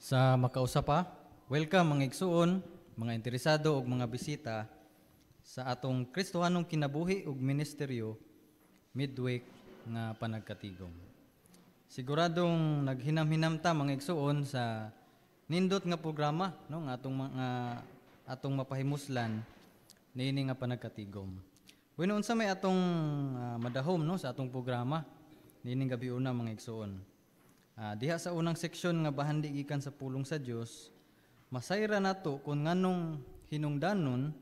Sa makausapa, welcome mga igsuon, mga interesado ug mga bisita sa atong Kristohanong kinabuhi ug ministeryo midweek nga panagkatigom. Siguradong naghinam-hinam ta mga igsuon sa nindot nga programa no nga atong mapahimuslan niini nga panagkatigom. Bueno, unsa may atong madahom no sa atong programa niining gabi una mga igsuon. Diha sa unang seksyon nga bahandi gikan sa pulong sa Dios, masayra nato kung nganong hinungdanon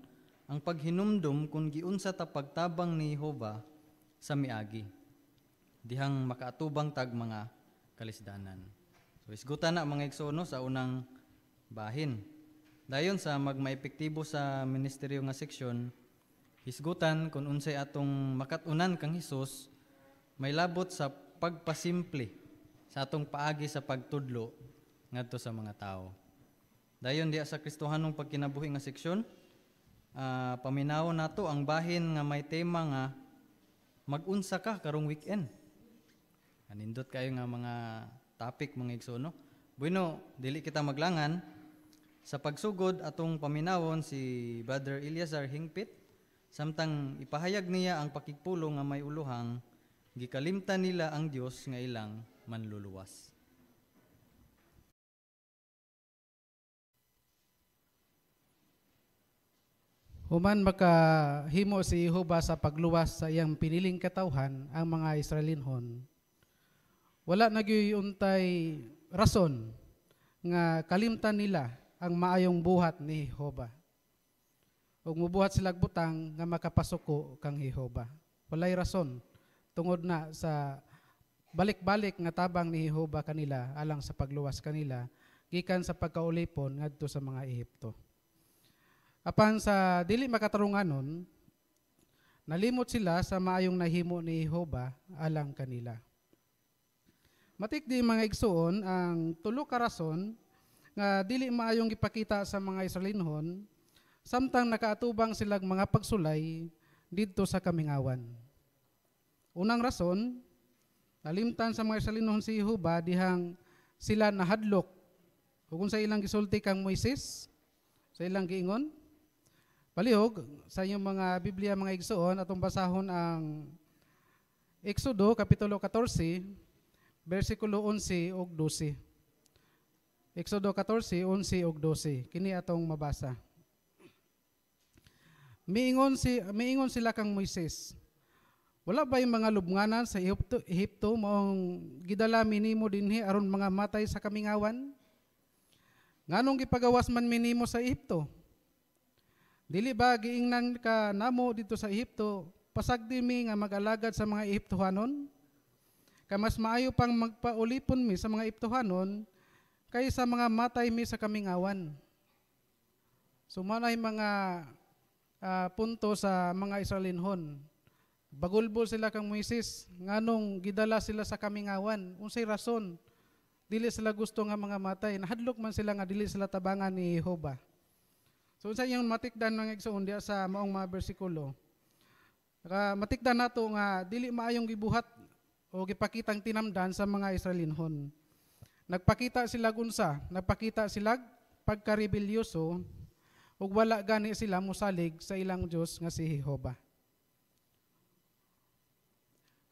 ang paghinumdum kung giunsa ta pagtabang ni Jehova sa miagi. Dihang makaatubang tag mga kalisdanan. So isgutan na mga igsoon no, sa unang bahin. Dayon sa magmaepektibo sa ministeryo nga seksyon, hisgutan kung unsay atong makatunan kang Hesus may labot sa pagpasimple sa atong paagi sa pagtudlo ngadto sa mga tao. Dayon diya sa Kristohanong pagkinabuhi nga seksyon, paminawon nato ang bahin nga may tema nga mag-unsa ka karong weekend. Anindot kayo nga mga topic mga igsoon no. Bueno, dili kita maglangan sa pagsugod atong paminawon si Brother Eliazar Hingpit samtang ipahayag niya ang pakigpulong nga may uluhang gikalimtan nila ang Dios nga ilang manluluwas. Human makahimo si Jehova sa pagluwas sa iyang piniling katawhan ang mga Israelinhon. Wala nagyuntay rason nga kalimtan nila ang maayong buhat ni Jehova. Ug mubuhat sila butang nga makapasuko kang Jehova. Walay rason tungod na sa balik-balik nga tabang ni Jehova kanila alang sa pagluwas kanila gikan sa pagkaulipon ngadto sa mga Ehipto. Apan sa dili makatarunganon, nalimot sila sa maayong nahimo ni Jehova alang kanila. Matik di mga igsuon ang tulo ka rason nga dili maayong gipakita sa mga Israelinhon samtang nakaatubang silang mga pagsulay didto sa kamingawan. Unang rason, nalimtan sa mga Israelinhon si Jehova dihang sila nahadlok. Kung sa ilang gisulti kang Moises, sa ilang giingon, palihog sa inyong mga Biblia mga igsuon atong basahon ang Exodo kapitulo 14 bersikulo 11 ug 12. Exodo 14, 11 ug 12. Kini atong mabasa. Miingon sila kang Moises, wala ba yung mga lubnganan sa Ehipto maong gidala minimo dinhi aron mga matay sa kamingawan? Nganong gipagawas man minimo sa Ehipto? Dili ba giingnan ka namo dito sa Ehipto, pasagdi mi nga mag-alagad sa mga Ehiptohanon? Kay mas maayo pang magpaulipon mi sa mga Ehiptohanon kaysa mga matay mi sa kamingawan. Sumanay mga punto sa mga Israelinhon. Bagulbol sila kang Moises, nganong gidala sila sa kamingawan. Unsay rason? Dili sila gusto nga mga matay. Nahadlok man sila nga dili sila tabangan ni Jehova. So unsa yung matikdan mga igsoon diya sa maong mga bersikulo. Matikdan nato nga dili maayong gibuhat o gipakitang tinamdan sa mga Israelinhon. Nagpakita sila unsa? Nagpakita sila pagkarebelyoso ug wala gani sila musalig sa ilang Dios nga si Jehova.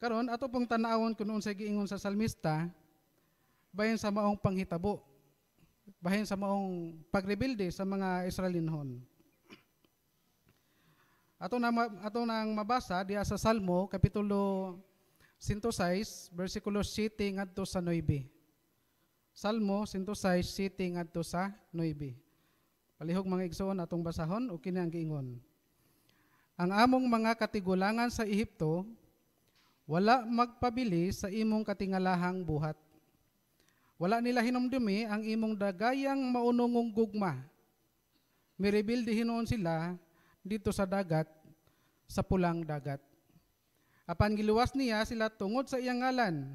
Karon ato pong tan-awon kun unsay giingon sa salmista bahin sa maong panghitabo, bahin sa maong pagrebelde sa mga Israelinhon. Ato nang mabasa diha sa Salmo kapitulo 106 bersikulo 7 ngadto sa 9. Salmo 106 7 ngadto sa 9. Palihog mga igsoon atong basahon o kini ang giingon. Ang among mga katigulangan sa Ehipto wala magpabili sa imong katingalahang buhat. Wala nila hinumdumi ang imong dagayang maunongong gugma. Mirebilde hinuon sila dito sa dagat, sa pulang dagat. Apan giluwas niya sila tungod sa iyang ngalan,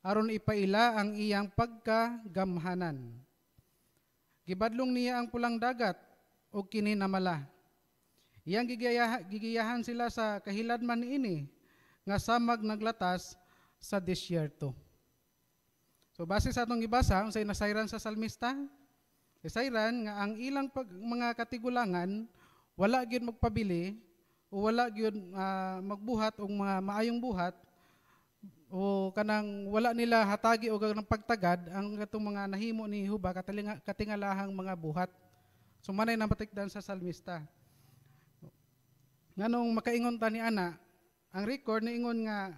aron ipaila ang iyang pagkagamhanan. Gibadlong niya ang pulang dagat ug kini namala. Iyang gigiyahan sila sa kahiladman niini nga samag naglatas sa disyerto. So base sa atong gibasa, unsay nasayran sa salmista? Nasayran nga ang ilang mga katigulangan wala gyud magpabili o wala gyud magbuhat og mga maayong buhat o kanang wala nila hatagi o kanang pagtagad ang katong mga nahimo ni Jehovah katingalahang mga buhat. So manay na matikdan sa salmista. Nganong makaingon ta ni ana, ang record niingon nga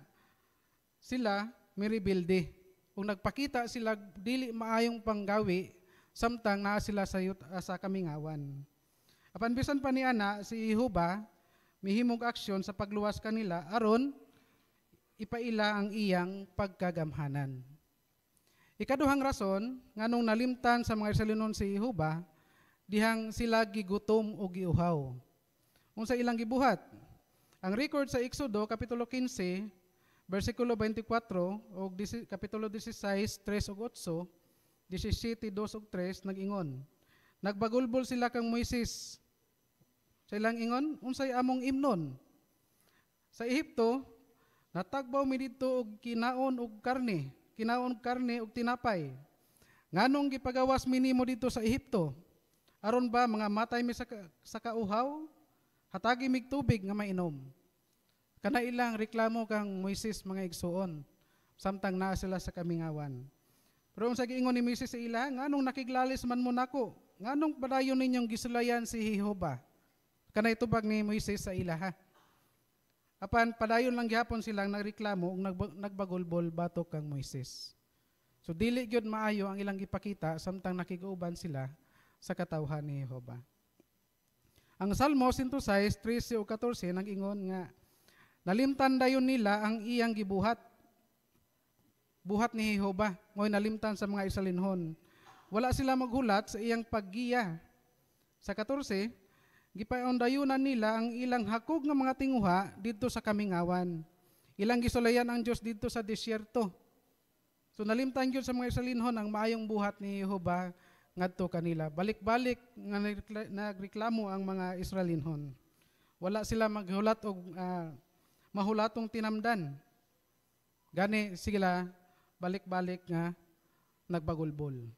sila miribilde. Kung nagpakita sila dili maayong panggawi samtang naa sila sa kamingawan. Apan bisan pa ni ana si Jehovah mihimog aksyon sa pagluwas kanila aron ipaila ang iyang pagkagamhanan. Ikaduhang rason nganong nalimtan sa mga Israelinon si Jehovah dihang sila gigutom o giuhaw. Unsa ilang gibuhat? Ang record sa Exodo kapitulo 15 versikulo 24 o kapitulo 16 3 ug 8, 17 2 ug 3 nag-ingon. Nagbagulbol sila kang Moises. Sa ilang ingon, unsay among imnon? Sa Ehipto, natagbaw mi didto og kinaon og karne og tinapay. Nganong gipagawas mi nimo dito sa Ehipto? Aron ba mga matay mi sa kauhaw? Hatagi mig tubig nga mainom. Kana ilang reklamo kang Moises mga igsuon, samtang naa sila sa kamingawan. Pero unsa giingon ni Moises sa ila, nganong nakiglalis man mo nako? Nganong padayon ninyong gisulayan si Jehovah? Kana itubag ni Moises sa ila ha. Apan padayon lang gihapon silang nagreklamo ug nagbagulbol batok kang Moises. So dili gyud maayo ang ilang gipakita samtang nakiguban sila sa katawhan ni Jehovah. Ang Salmo 106, 13 o 14 nag-ingon nga nalimtan dayon nila ang iyang gibuhat. Buhat ni Jehovah, ngoy nalimtan sa mga Israelinhon. Wala sila maghulat sa iyang paggiya. Sa 14, gipaondayunan nila ang ilang hakog nga mga tinguha didto sa kamingawan. Ilang gisulayan ang Dios didto sa disyerto. So nalimtan gyud sa mga Israelinhon ang maayong buhat ni Jehovah ngadto kanila. Balik-balik nga nagreklamo ang mga Israelinhon. Wala sila maghulat og mahulatong tinamdan. Gani sila balik-balik nga nagbagulbol.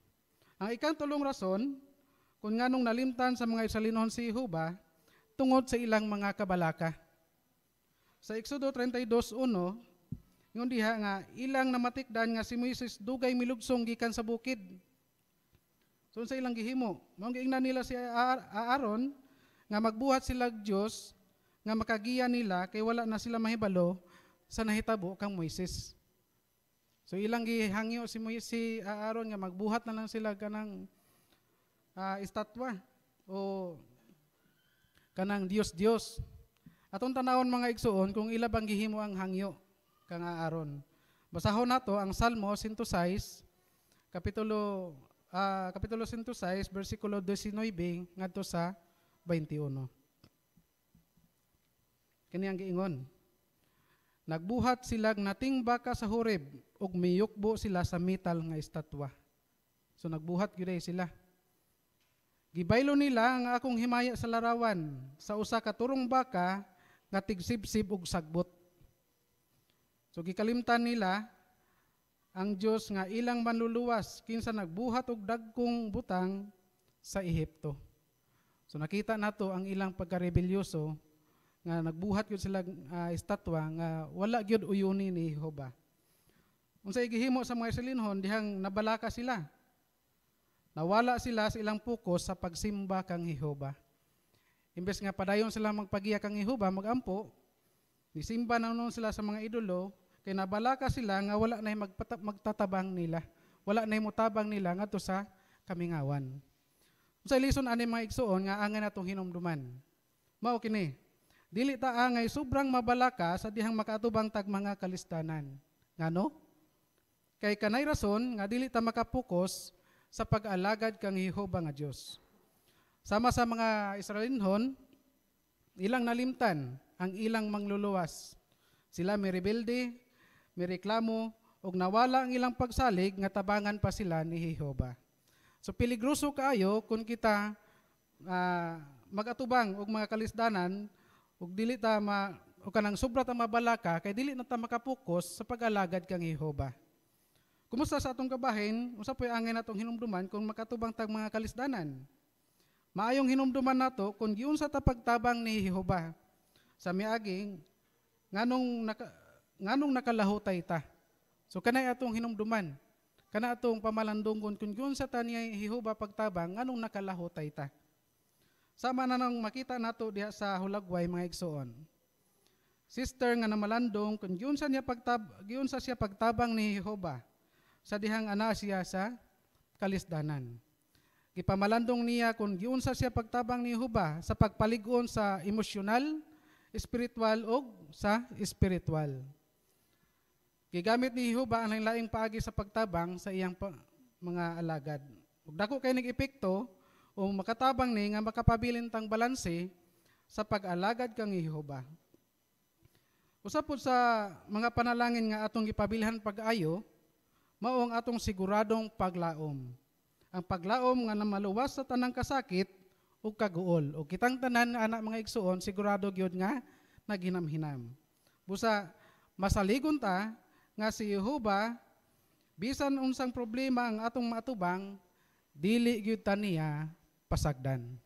Ang ikatulong rason kung nganong nalimtan sa mga Israelinhon si Jehovah tungod sa ilang mga kabalaka. Sa Exodo 32:1, ngon diha nga ilang namatikdan nga si Moises dugay milugsong gikan sa bukid. So sa ilang gihimo, mao giingnan nila si Aaron nga magbuhat sila Dios nga makagiya nila kay wala na sila mahibalo sa nahitabo kang Moises. So ilang gihangyo si Aaron nga magbuhat na lang sila kanang estatwa o kanang Dios. Atong tanawon mga igsuon kung ila bang gihimo ang hangyo kang Aaron. Basahon nato ang Salmo 106 kapitulo 106 bersikulo 19 ngadto sa 21. Kini ang giingon. Nagbuhat sila nating baka sa Horeb ug miyukbo sila sa metal nga estatwa. So nagbuhat gyud sila. Gibaylo nila ang akong himaya sa larawan sa usa ka turong baka nga tigsibsib ug sagbot. So gikalimtan nila ang Dios nga ilang manluluwas kinsa nagbuhat og dagkong butang sa Ehipto. So nakita nato ang ilang pagkarebelyoso nga nagbuhat gyud sila estatwa nga wala gyud uyuni ni Jehovah. Unsay gihimo sa mga Israelinhon dihang nabalaka sila. Nawala sila sa ilang focus sa pagsimba kang Jehovah. Imbes nga padayon sila magpagiya kang Jehovah magampo, nisimba na nun sila sa mga idolo, kay nabalaka sila nga wala na magtatabang nila. Wala na mutabang nila ngadto sa kamingawan. Unsay lison ani mga igsuon nga angay natong hinumduman. Mao kini. Dili ta angay sobrang mabalaka sa dihang makaatubang tag mga kalistanan. Ngano? Kay kanay rason nga dili ta makapokus sa pag-alagad kang Jehovah nga Dios. Sama sa mga Israelinhon, ilang nalimtan ang ilang mangluluwas. Sila may rebelde, may reklamo, ug nawala ang ilang pagsalig nga tabangan pa sila ni Jehovah. So peligroso kaayo kung kita magatubang og mga kalisdanan ug dili ta o kanang sobra ta mabalaka kay dili na ta makapokus sa pag-alagad kang Jehovah. Kumusta sa atong kabahin, usa po'y angin natong hinumduman kung makatubang tag mga kalisdanan. Maayong hinumduman nato kung giunsa ta pagtabang ni Jehova. Sa miaging nganong nakalahutay ta. So kanay atong hinumduman. Kana atong pamalandungon kung giunsa ta ni Jehova pagtabang nganong nakalahutay ta. Sama na nang makita nato diha sa Hulagway mga igsoon. Sister nga namalandong kung giunsa siya pagtabang ni Jehova sa dihang ana siya sa kalisdanan. Gipamalandong niya kung giunsa siya pagtabang ni Jehova sa pagpaligon sa emosyonal, espiritual o sa espiritual. Gigamit ni Jehova ang laing paagi sa pagtabang sa iyang mga alagad. Ug dako kay nag-epekto o makatabang ni nga makapabilin tang balanse sa pag-alagad kang Jehova. Usapod sa mga panalangin nga atong gipabilhan pag-ayo, mao ang atong siguradong paglaom. Ang paglaom nga namaluwas sa tanang kasakit ug kaguol. O kitang tanan anak mga igsuon sigurado gyud nga naghinam-hinam. Busa masaligon ta nga si Jehova bisan unsang problema ang atong matubang dili gyud ta niya pasagdan.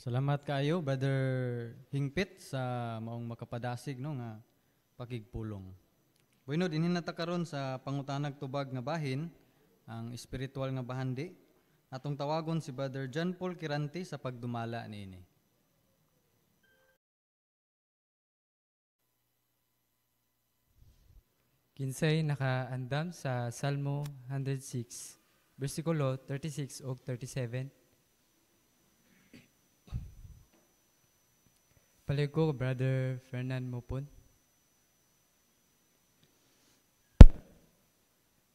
Salamat kaayo, Brother Hingpit, sa maong makapadasig no nga pakigpulong. Bueno, dinhi nata karon sa pangutanag tubag nga bahin, ang espiritual nga bahandi. Atong tawagon si Brother John Paul Kiranti sa pagdumala niini. Kinsay nakaandam sa Salmo 106, versikulo 36 ug 37. Palig ko, Brother Fernan Mopon.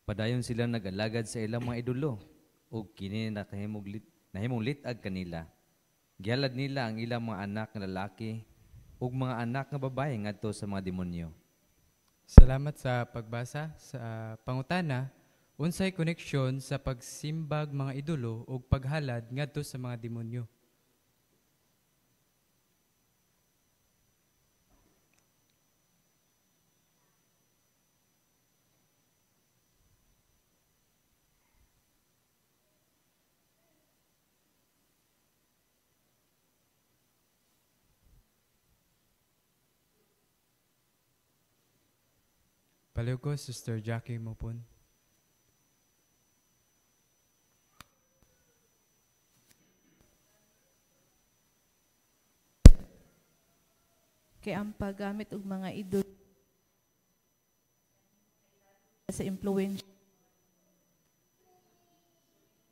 Padayon sila nag-alagad sa ilang mga idolo, ug kini nahimong litag kanila. Gihalad nila ang ilang mga anak nga lalaki, ug mga anak nga babae ngadto sa mga demonyo. Salamat sa pagbasa sa pangutana. Unsay koneksyon sa pagsimbag mga idolo ug paghalad ngadto sa mga demonyo? Palig ko, Sister Jackie Mopon. Kay ang paggamit og mga idol sa influence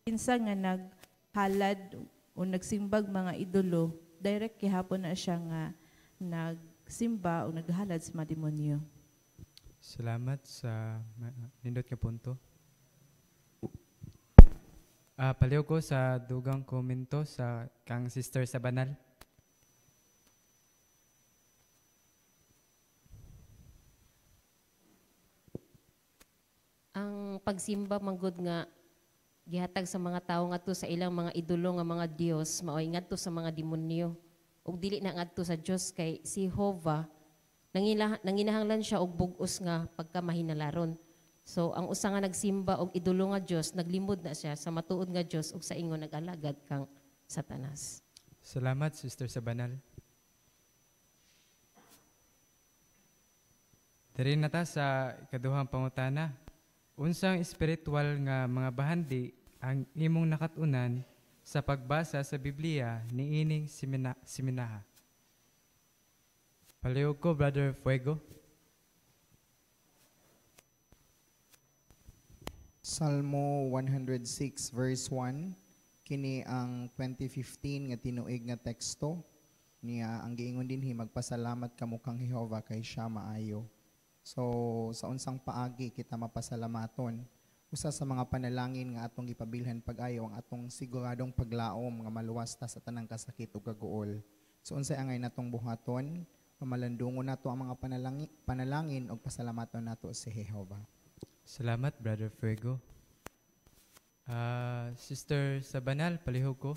kinsa nga naghalad o nagsimbag mga idolo, direct gihapon na siya nga nagsimba o naghalad sa mga demonyo. Salamat sa nindot nga punto. Paliw ko sa dugang komento sa kang Sister sa banal. Ang pagsimba manggod nga gihatag sa mga tao ngadto sa ilang mga idolo nga mga Dios maoy ngadto sa mga demonyo ug dili na ngadto sa Dios kay si Jehovah nanginahanglan siya og bug-os nga pagkamahinalaron. So ang usa nga nagsimba og idolo nga Dios naglimod na siya sa matuod nga Dios ug sa ingon nag-alagad kang Satanas. Salamat, Sister sa banal. Diri na ta sa ikaduhang pangutana. Unsang espiritual nga mga bahandi ang imong nakatunan sa pagbasa sa Biblia niining siminaha? Palihog ko, Brother Fuego. Salmo 106 verse 1, kini ang 2015 nga tinuig nga teksto niya. Ang giingon dinhi, magpasalamat kamo kang Jehova kay siya maayo. So sa unsang paagi kita mapasalamaton, usa sa mga panalangin nga atong gipabilhan pag-ayo ang atong siguradong paglaom nga maluwas ta sa tanang kasakit ug kaguol. So unsay angay natong buhaton, pamalandungon nato ang mga panalangin ug pasalamaton nato si Jehova. Salamat, Brother Fuego. Sister sa banal, palihog ko.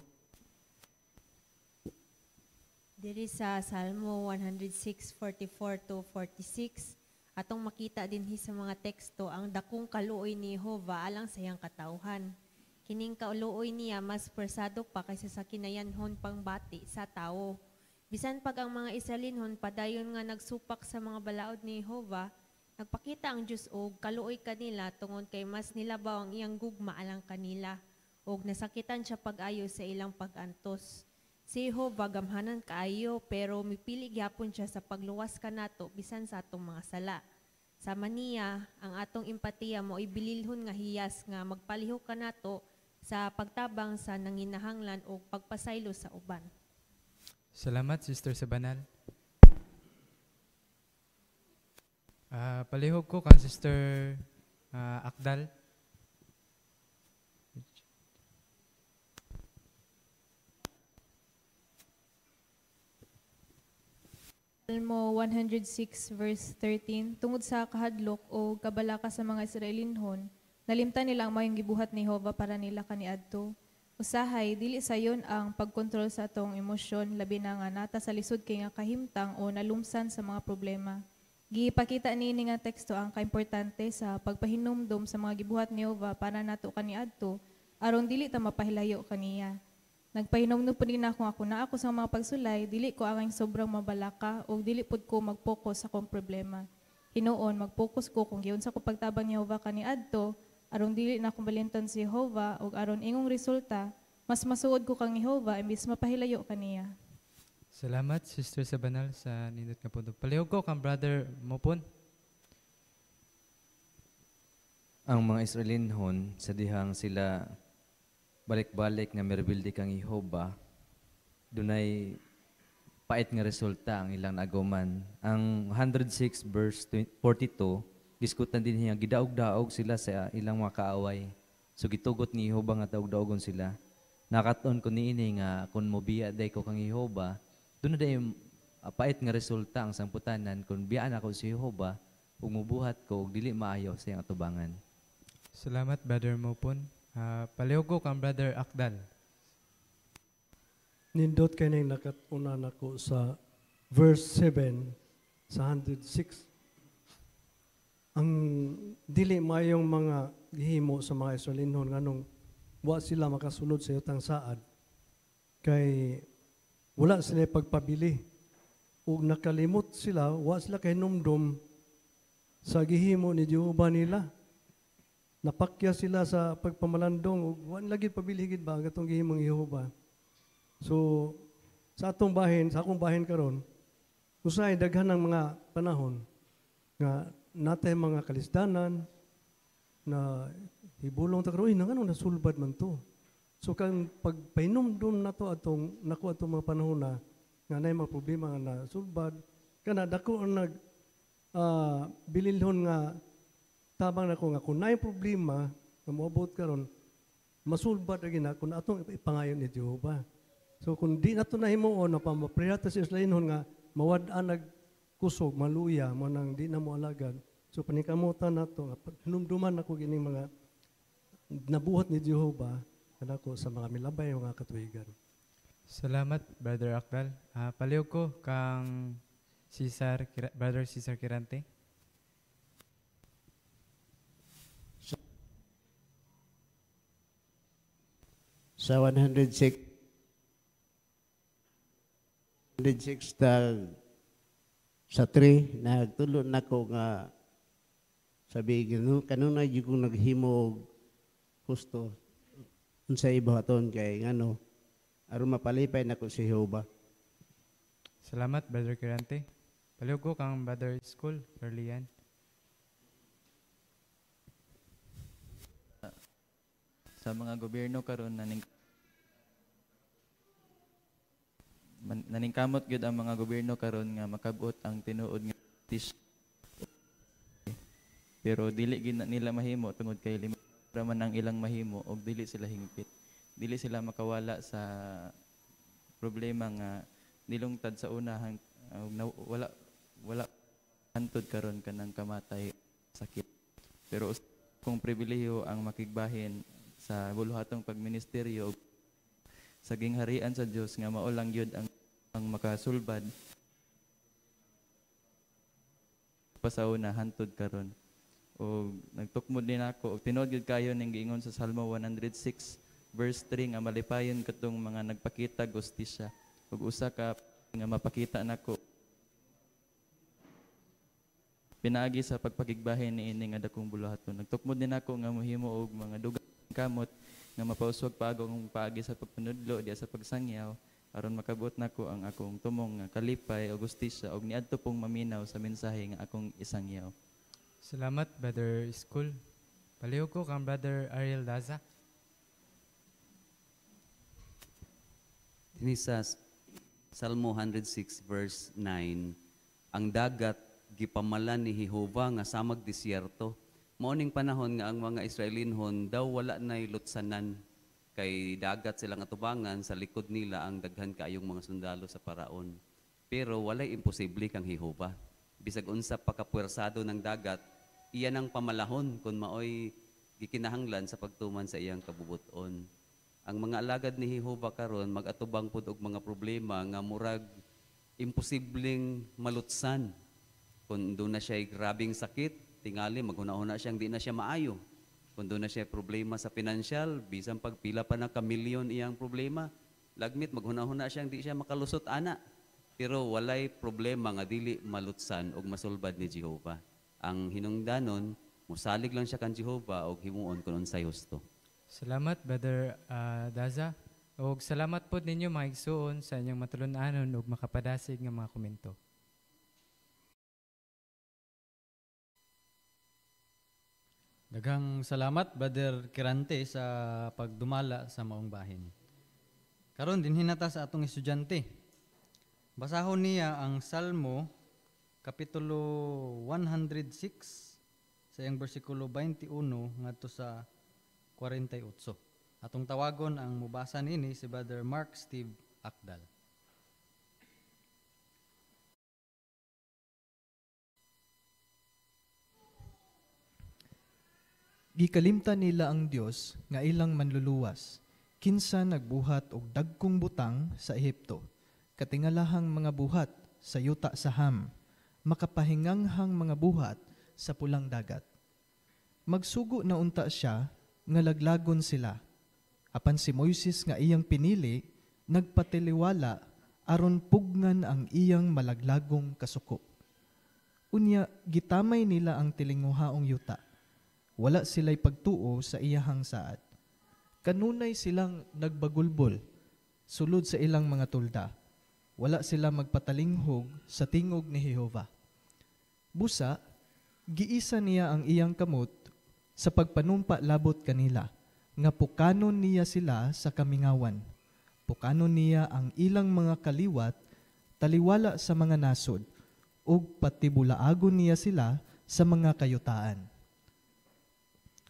Diri sa Salmo 106:44 to 46, atong makita dinhi sa mga teksto ang dakong kaluoy ni Jehova alang sa iyang katawhan. Kining kaluoy niya mas persado pa kaysa sa kinayanhon pangbati sa tawo. Bisan pag ang mga Israelinhon padayon nga nagsupak sa mga balaod ni Jehova, nagpakita ang Dios og kaluoy kanila tungod kay mas nilabaw ang iyang gugma alang kanila og nasakitan siya pag-ayo sa ilang pag-antos. Si Jehova gamhanan kaayo pero mipili gyapon siya sa pagluwas kanato bisan sa atong mga sala. Sama niya ang atong empatiya mo ibililhon nga hiyas nga magpalihok kanato sa pagtabang sa nanginahanglan o pagpasaylo sa uban. Salamat, Sister Sabanal. Palihog ko kang Sister Akdal. Salmo 106 verse 13, tungod sa kahadlok o kabalaka sa mga Israelinhon, nalimtan nila ang mayong gibuhat ni Jehova para nila kaniadto. Usahay, dili sayon ang pagkontrol sa atong emosyon, labi na nga nata sa lisod kay nga kahimtang o nalumsan sa mga problema. Gipakita niini nga teksto ang kaimportante sa pagpahinumdom sa mga gibuhat ni Jehova para nato kaniadto, aron dili ta mapahilayo kaniya. Nagpahinomno po din ako na ako sa mga pagsulay, dili ko ang sobrang mabalaka o dili pod ko mag-focus sa akong problema. Hinuon, mag-focus ko kung giyon sa ko pagtabang ni Jehova kaniadto, aron dili na akong balinton si Jehova o aron ingong resulta, mas masuod ko kang Jehova imbis mapahilayo kaniya. Salamat, Sister Sabanal, sa nindot nga punto. Palihog ko kang Brother Mopon. Ang mga Israelinhon, sa dihang sila balik-balik nga merebildi kang Jehova, dunay pait nga resulta ang ilang naguman. Ang 106 verse 42, diskutan din niya, gidaog-daog sila sa ilang mga kaaway. So gitugot ni Jehova nga daog-daogon sila. Nakatuon ko niini nga kung mobiya day ko kang Jehova, doon na day pait nga resulta ang samputanan kung biyaan ako si Jehova, ug mubuhat ko ug dili maayo sa iyang atubangan. Salamat, Brother Mopon. Palihog ko kang Brother Akdal. Nindot kay nang nakatuna nako sa verse 7 sa 106. Ang dili mayong mga gihimo sa mga Israelinhon nganong wa sila makasulod sa yutang saad kay wala sila pagpabili ug nakalimot sila, wa sila kay numdum sa gihimo ni Jehova nila. Napakya sila sa pagpamalandong ug wa lagi pabiligid ba gatong gihimong Jehova. So sa atong bahin, sa akong bahin karon, usay daghan ng mga panahon nga natay mga kalisdanan na hibulong ta karon nang nasulbad man to. So kang pagpahinumdum nato atong nako atong mga panahon na nga nay mga problema nga nasulbad kana dako ang nag bililhon nga tabang nako nga kung naay problema nga moabot karon masulbad lagi na kung atong ipangayon ni Jehova. So kung di nato nahimuon na pamapriya ta sa Israelinhon nga mawad-an nagkusog maluya mo nang di na mo alagad. So panikamutan nato hinumduman nako gining mga nabuhat ni Jehova kanako sa mga milabay nga katuigan. Salamat, Brother Akdal. Palihog ko kang Brother Cesar Kirante. Sa 106 sa 3 nagtulo nako nga sabi kanuna gyud kong naghimo og husto unsa ibuhaton kay ngano aron mapalipay nako si Jehova. Salamat, Brother Kirante. Palihog ko kang Brother School, Perlian. Sa mga gobyerno karon naningkamot gyud ang mga gobyerno karon nga makabot ang tinuod nga pero dili gid nila mahimo tungod kay limra man ang ilang mahimo og dili sila hingpit. Dili sila makawala sa problema nga nilungtad sa una wala hantod karon kanang kamatay sakit. Pero kung pribilehiyo ang makigbahin sa buluhatong pagministeryo sa gingharian sa Dios nga mao lang gyud ang ang makasulbad pa sa una hantod karon. O nagtukmod din ako og tinuod gid kayo ning giingon sa Salmo 106 verse 3 nga malipayon katong mga nagpakita gustisya ug usa ka nga mapakita nako pinaagi sa pagpakigbahin niini nga dakong buluhaton. Nagtukmod din ako nga mohimo og mga dugang kamot nga mapauswag pa akong paagi sa pagpanudlo diya sa pagsangyaw aron makabot nako ang akong tumong nga kalipay o gustisya og niadto pong maminaw sa mensahe nga akong isangyaw. Salamat, Brother School. Paliw ko kang Brother Ariel Daza. Ini sa Salmo 106 verse 9, ang dagat gipamalan ni Jehova nga samag disyerto. Maoning panahon nga ang mga Israelinhon daw wala nay lutsanan kay dagat silang atubangan sa likod nila ang daghan kaayong mga sundalo sa paraon. Pero walay imposible kang Jehova. Bisag unsa pagkapuwersado ng dagat, iyan ang pamalahon kung maoy gikinahanglan sa pagtuman sa iyang kabubuton. Ang mga alagad ni Jehova karon magatubang pud og mga problema nga murag imposibleng malutsan. Kung doon na siya grabing sakit, tingali maghuna-huna siyang di na siya maayo. Kung doon na siya problema sa pinansyal, bisan pagpila pa na kamilyon iyang problema, lagmit maghuna-huna siyang di siya makalusot ana. Pero walay problema nga dili malutsan og masulbad ni Jehova. Ang hinungdanon, musalig lang siya kan Jehova og himuon kun unsay husto. Salamat, Brother Daza. Og salamat po ninyo mga igsuon sa inyong matulunanon ug makapadasig nga mga komento. Daghang salamat, Brother Kirante, sa pagdumala sa maong bahin. Karon din hinata sa atong estudyante. Basahon niya ang Salmo, Kapitulo 106, sa iyang versikulo 21 ngadto sa 48. Atong tawagon ang mubasa nini si Brother Mark Steve Akdal. Gikalimtan nila ang Dios nga ilang manluluwas, kinsa nagbuhat og dagkong butang sa Ehipto, katingalahang mga buhat sa yuta sa Ham, makapahinganghang mga buhat sa pulang dagat. Magsugo na unta siya nga laglagon sila. Apan si Moises nga iyang pinili, nagpatiliwala aron pugngan ang iyang malaglagong kasuko. Unya, gitamay nila ang tilinguhaong yuta. Wala sila'y pagtuo sa iyahang saad. Kanunay silang nagbagulbol, sulod sa ilang mga tulda. Wala sila magpatalinghog sa tingog ni Jehova. Busa, giisa niya ang iyang kamot sa pagpanumpa labot kanila, nga pukanon niya sila sa kamingawan. Pukanon niya ang ilang mga kaliwat, taliwala sa mga nasod, ug patibulaagon niya sila sa mga kayutaan.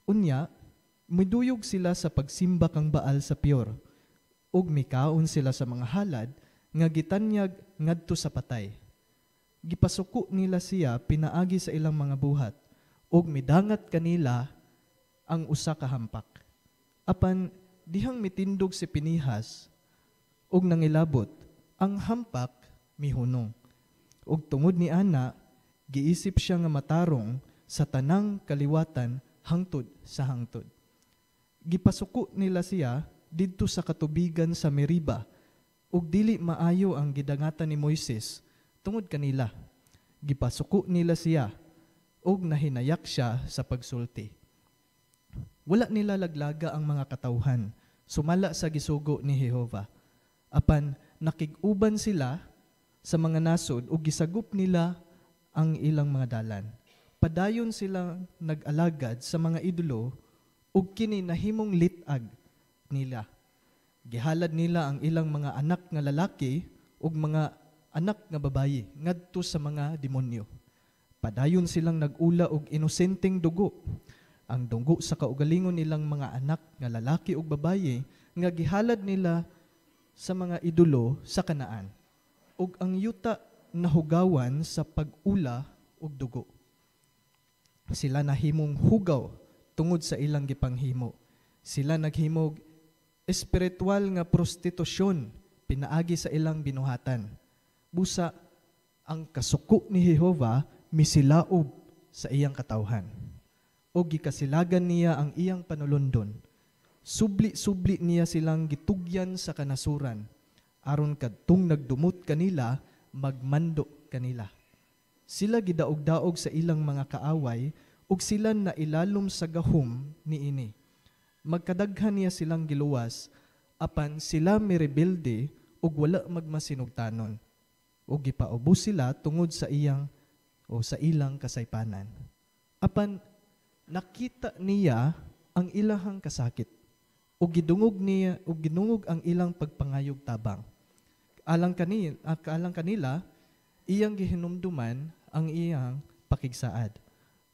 Unya, miduyog sila sa pagsimba kang Baal sa Peor, ug mikaon sila sa mga halad nga gitanyag ngadto sa patay. Gipasuko nila siya pinaagi sa ilang mga buhat, ug midangat kanila ang usa ka hampak. Apan dihang mitindog si Pinihas, ug nangilabot, ang hampak mihunong. Ug tungod ni ana, giisip siya nga matarong sa tanang kaliwatan hangtod sa hangtod. Gipasuko nila siya didto sa katubigan sa Meriba, ug dili maayo ang gidangatan ni Moises tungod kanila. Gipasuko nila siya, ug nahinayak siya sa pagsulti. Wala nila laglaga ang mga katawhan, sumala sa gisugo ni Jehova. Apan nakig-uban sila sa mga nasod, ug gisagop nila ang ilang mga dalan. Padayon silang nag-alagad sa mga idolo, ug kini nahimong litag nila. Gihalad nila ang ilang mga anak nga lalaki ug mga anak nga babayi ngadto sa mga demonyo. Padayon silang nag-ula og inosenteng dugo. Ang dugo sa kaugalingon nilang mga anak nga lalaki ug babayi nga gihalad nila sa mga idolo sa Kanaan. Ug ang yuta nahugawan sa pag-ula og dugo. Sila nahimong hugaw tungod sa ilang gipanghimo. Sila naghimog espiritual nga prostitusyon pinaagi sa ilang binuhatan. Busa, ang kasuko ni Jehova misilaob sa iyang katawhan. O gikasilagan niya ang iyang panulundon. Subli-subli niya silang gitugyan sa kanasuran. Aron kadtong nagdumot kanila, magmando kanila. Sila gidaog-daog sa ilang mga kaaway, ug sila na ilalom sa gahom niini. Magkadaghan niya silang giluwas, apan sila mirebelde ug wala magmasinugtanon. Ug gipaubos sila tungod sa iyang o sa ilang kasaypanan. Apan nakita niya ang ilahang kasakit. Ug gidungog ang ilang pagpangayog tabang. Kaalang kanila, iyang gihinumduman ang iyang pakigsaad.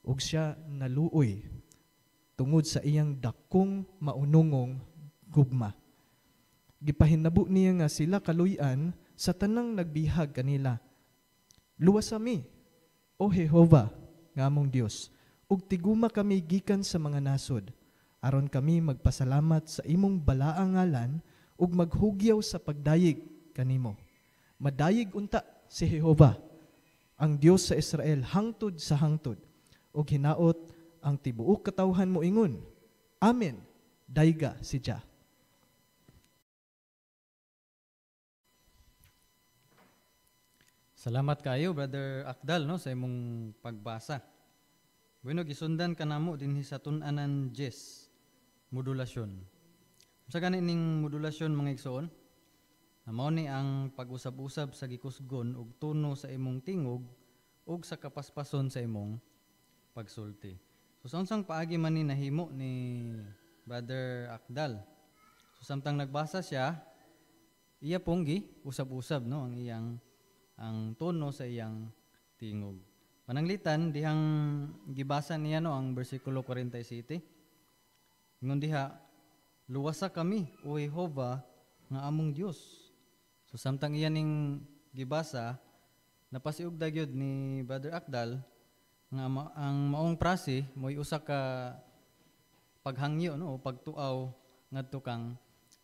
Ug siya naluoy tungod sa iyang dakong maunungong gugma. Gipahinabo niya nga sila kaluy-an sa tanang nagbihag kanila. Luwasami, O Jehova, ngamong Dios, ug tiguma kami gikan sa mga nasod, aron kami magpasalamat sa imong balaang ngalan ug maghugyaw sa pagdayig kanimo. Madayig unta si Jehova, ang Dios sa Israel, hangtod sa hangtod, ug hinaot ang tibuok katawhan mo ingon. Amen. Dayga si Jah. Salamat kayo, Brother Akdal, no, sa imong pagbasa. Bueno, gisundan ka namo dinhi sa tun-anan Jess, modulasyon. Sa ning modulasyon mga igsoon, mao ni ang pag-usab-usab sa gikusgon ug tuno sa imong tingog ug sa kapaspason sa imong pagsulti. So unsang paagi man ni nahimo ni Brother Akdal. So samtang nagbasa siya, iya ponggi usab-usab no ang tono sa iyang tingog. Pananglitan dihang gibasa niya no ang bersikulo 47. Ingon diha, luwasa kami o Jehova nga among Dios. So samtang iya ning gibasa, napasiug dagyod ni Brother Akdal nga ang maong prase mo'y usa ka paghangyo no o pagtuaw ngadto kang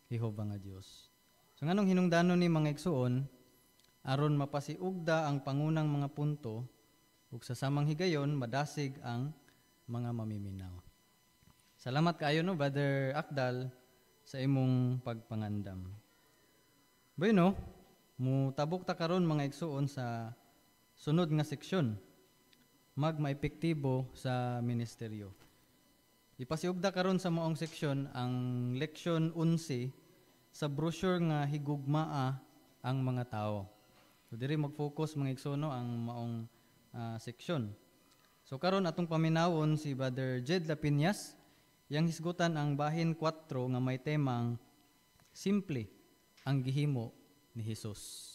Jehova nga Dios. So nganong hinungdanon ni mga igsuon aron mapasiugda ang pangunang mga punto ug sa samang higayon madasig ang mga mamiminaw. Salamat kaayo no Brother Akdal sa imong pagpangandam. Bueno, mutabok ta karon mga igsuon sa sunod nga seksyon. Magmaepektibo sa ministeryo. Ipasiugda karon sa maong seksyon ang leksyon 11 sa brochure nga higugmaa ang mga tao. So diri mag-focus mga igsoon ang maong seksyon. So karon atong paminawon si Brother Jed Lapiñas, yang hisgutan ang bahin 4 nga may temang simple ang gihimo ni Hesus.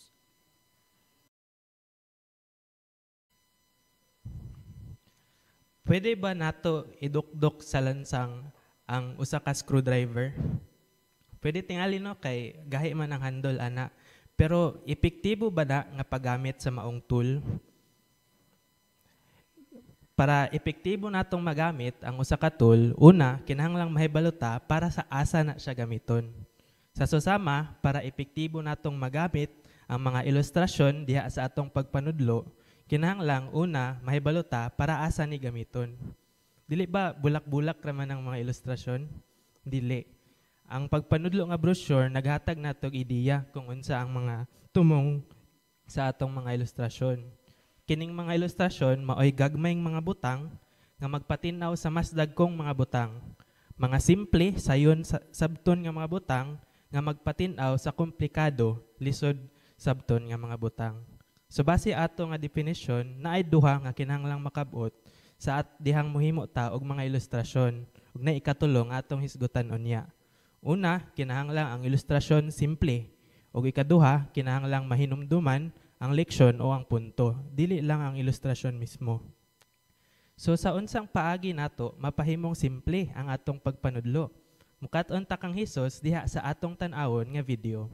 Pwede ba nato idukdok sa lansang ang usa ka screwdriver? Pwede tingali no kay gahi man ang handle ana. Pero epektibo ba na nga paggamit sa maong tool? Para epektibo natong magamit ang usa ka tool, una kinahanglang mahibalota para sa asa na siya gamiton. Sa susama, para epektibo natong magamit ang mga ilustrasyon diha sa atong pagpanudlo, kinahanglang una mahibalota para asa ni gamiton. Dili ba bulak-bulak raman ang mga ilustrasyon? Dili. Ang pagpanudlo nga brochure naghatag natog ideya kung unsa ang mga tumong sa atong mga ilustrasyon. Kining mga ilustrasyon maoy gagmayng mga butang nga magpatinaw sa mas dagkong mga butang. Mga simple sayon sabton nga mga butang nga magpatinaw sa komplikado lisod sabton nga mga butang. So base ato nga definition, naay duha nga kinahanglang makabot sa dihang mohimo ta og mga ilustrasyon ug na ikatulong atong hisgutan unya. Una, kinahanglang ang ilustrasyon simple ug ikaduha, kinahanglang mahinumduman ang leksyon o ang punto, dili lang ang ilustrasyon mismo. So sa unsang paagi nato, mapahimong simple ang atong pagpanudlo. Mukat-on ta kang Hesus diha sa atong tan-awon nga video.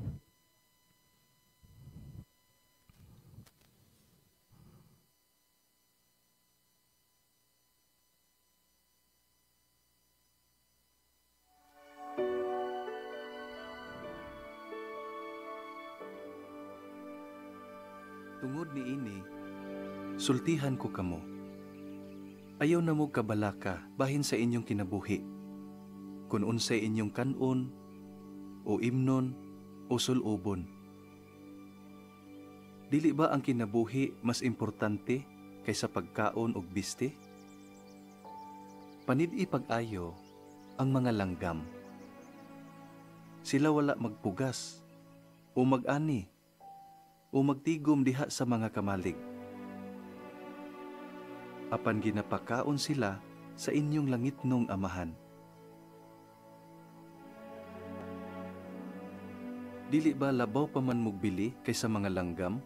Tungod ni ini, sultihan ko kamo. Ayaw na mo kabalaka bahin sa inyong kinabuhi. Kung unsay inyong kanon, o imnon, o sulubon. Dili ba ang kinabuhi mas importante kaysa pagkaon og biste? Panid-i pag-ayo ang mga langgam. Sila wala magpugas, o mag-ani, o magtigom diha sa mga kamalig. Apan ginapakaon sila sa inyong langitnong amahan. Dili ba labaw pa man mugbili kaysa mga langgam?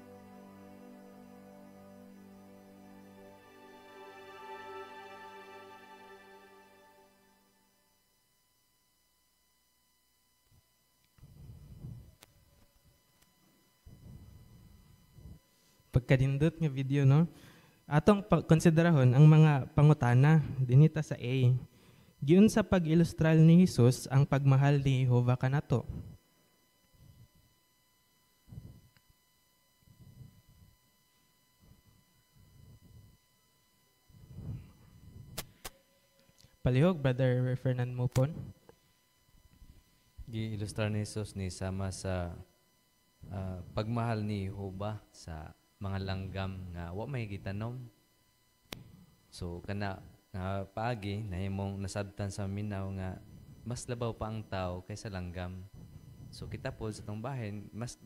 Pagkadindot nga video, no? Atong konsiderahon ang mga pangutana dinita sa A. Giun sa pag-ilustral ni Jesus ang pagmahal ni Jehovah kanato. Palihog, Brother Fernand Mupon. Gi-ilustrar ni Jesus ni sama sa pagmahal ni Jehovah sa mga langgam nga wa may gitanom. So kana nga paagi nahimong nasabtan sa minaw nga mas labaw pa ang tao kaysa langgam. So kita po sa atong bahin mas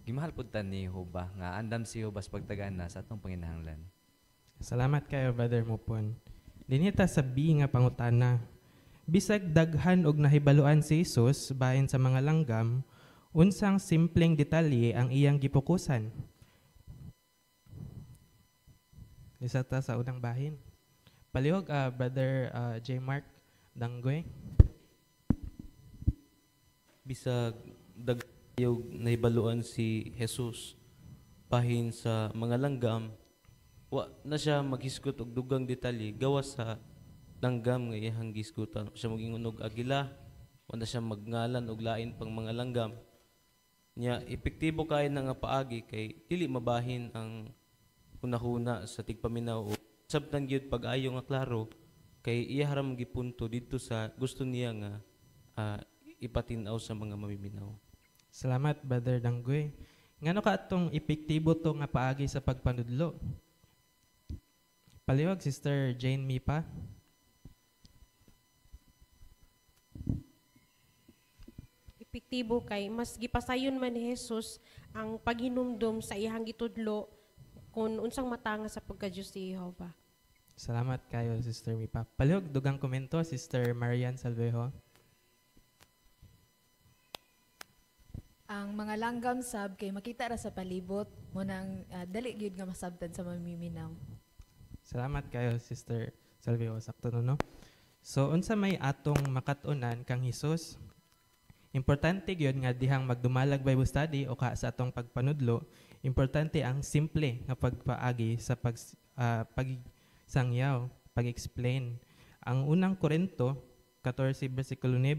gimahal pud ta ni Jehovah nga andam si Jehovah sa pagtagana sa atong panginahanglan. Salamat kayo, Brother Mupon. Dinita sa B nga pangutana. Bisag daghan og nahibaluan si Jesus bahin sa mga langgam, unsang simpleng detalye ang iyang gipukusan? Isa ta sa unang bahin. Palihog, Brother J. Mark Danggoy. Bisag dagyog nahibaluan si Jesus bahin sa mga langgam, wa na siya maghisgot og dugang detalye gawas sa langgam nga iyang gisgutan. Siya mogingon og agila, wa na siya magngalan og lain pang mga langgam. Nya epektibo kay na nga paagi kay dili mabahin ang hunahuna sa tigpaminaw o sabtan gyud pag-ayo nga klaro kay iya haram gipunto didto sa gusto niya nga ipatinaw sa mga mamiminaw. Salamat, Brother Danggoy. Ngano ka atong epektibo to nga paagi sa pagpanudlo? Palihog, Sister Jane Mipa. Epektibo kay mas gipasayon man ni Jesus ang paghinumdum sa iyang gitudlo kung unsang matanga sa pagka-Diyos si Jehovah. Salamat kayo, Sister Mipa. Palihog, dugang komento, Sister Marian Salvejo. Ang mga langgam sab kay makita ra sa palibot mo nang dali gyud nga masabtan sa mamiminaw. Salamat kayo, Sister Salvejo. Sakto no? So, unsa may atong makatunan kang Hesus? Importante gyud nga dihang magdumalag Bible study o ka sa atong pagpanudlo, importante ang simple nga pagpaagi sa pagsangyaw, pag-explain. Ang unang Korinto 14 versikulo 9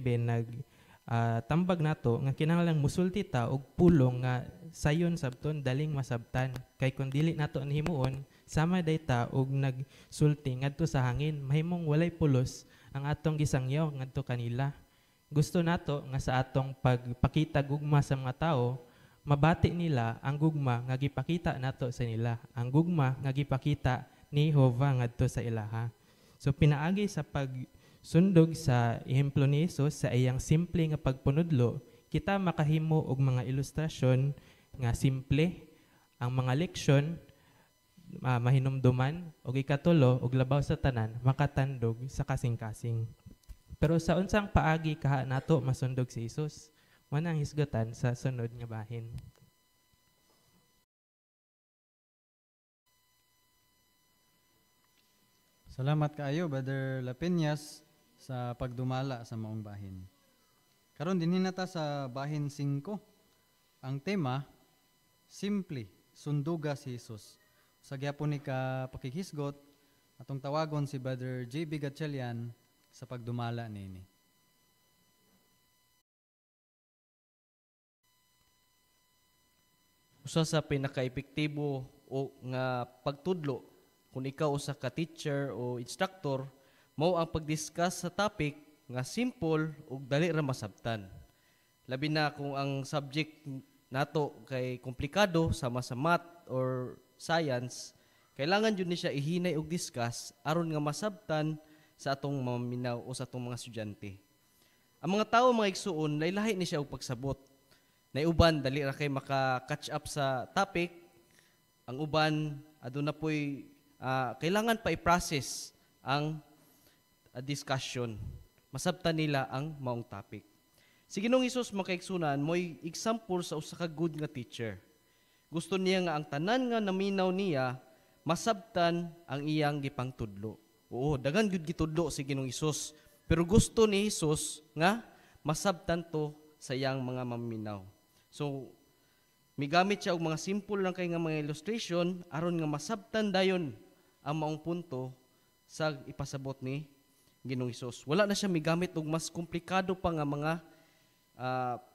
tambag nato nga kinahanglan musulti ta og pulong nga sayon sabton daling masabtan. Kay kun dili nato himuon, sama dayta og nagsulti ngadto sa hangin, mahimong walay pulos ang atong gisangyaw ngadto kanila. Gusto nato nga sa atong pagpakita gugma sa mga tao, mabati nila ang gugma nga gipakita nato sa nila, ang gugma nga gipakita ni Jehovah ngadto sa ilaha. So pinaagi sa pagsundog sa ehemplo ni Jesus sa iyang simple nga pagpunudlo, kita makahimo og mga ilustrasyon nga simple, ang mga leksyon mahinumduman og ikatulo og labaw sa tanan makatandog sa kasing-kasing. Pero sa unsang paagi kaha nato masundog si Jesus, manang hisgutan sa sunod nga bahin. Salamat kaayo, Brother Lapeñas, sa pagdumala sa maong bahin. Karon din hinata sa bahin 5. Ang tema, simple, sunduga si Jesus. Sa gyapon ni ka pakikisgot, atong tawagon si Brother J.B. Gatchalian sa pagdumala nini. usa sa pinaka-epektibo o nga pagtudlo kung ikaw usa ka teacher o instructor mao ang pag-discuss sa topic nga simple ug dali ra masabtan. Labi na kung ang subject nato kay komplikado sama sa math or science, kailangan jud ni siya ihinay ug discuss aron nga masabtan sa atong maminaw o sa atong mga estudyante. Ang mga tawo mga igsuon lahi-lahi ni siya og pagsabot. Nay uban dali ra kay maka-catch up sa topic. Ang uban aduna poy kailangan pa i-process ang discussion. Masabtan nila ang maong topic. Si Ginoong Hesus makaigsunan mo'y example sa usa ka good nga teacher. Gusto niya nga ang tanan nga naminaw niya masabtan ang iyang gipangtudlo. Oo, dagan gyud gitudlo si Ginoong Hesus, pero gusto ni Hesus nga masabtan to sa iyang mga maminaw. So migamit siya og mga simple lang kay nga mga illustration aron nga masabtan dayon ang maong punto sa ipasabot ni Ginoong Hesus. Wala na siya migamit og mas komplikado pa nga mga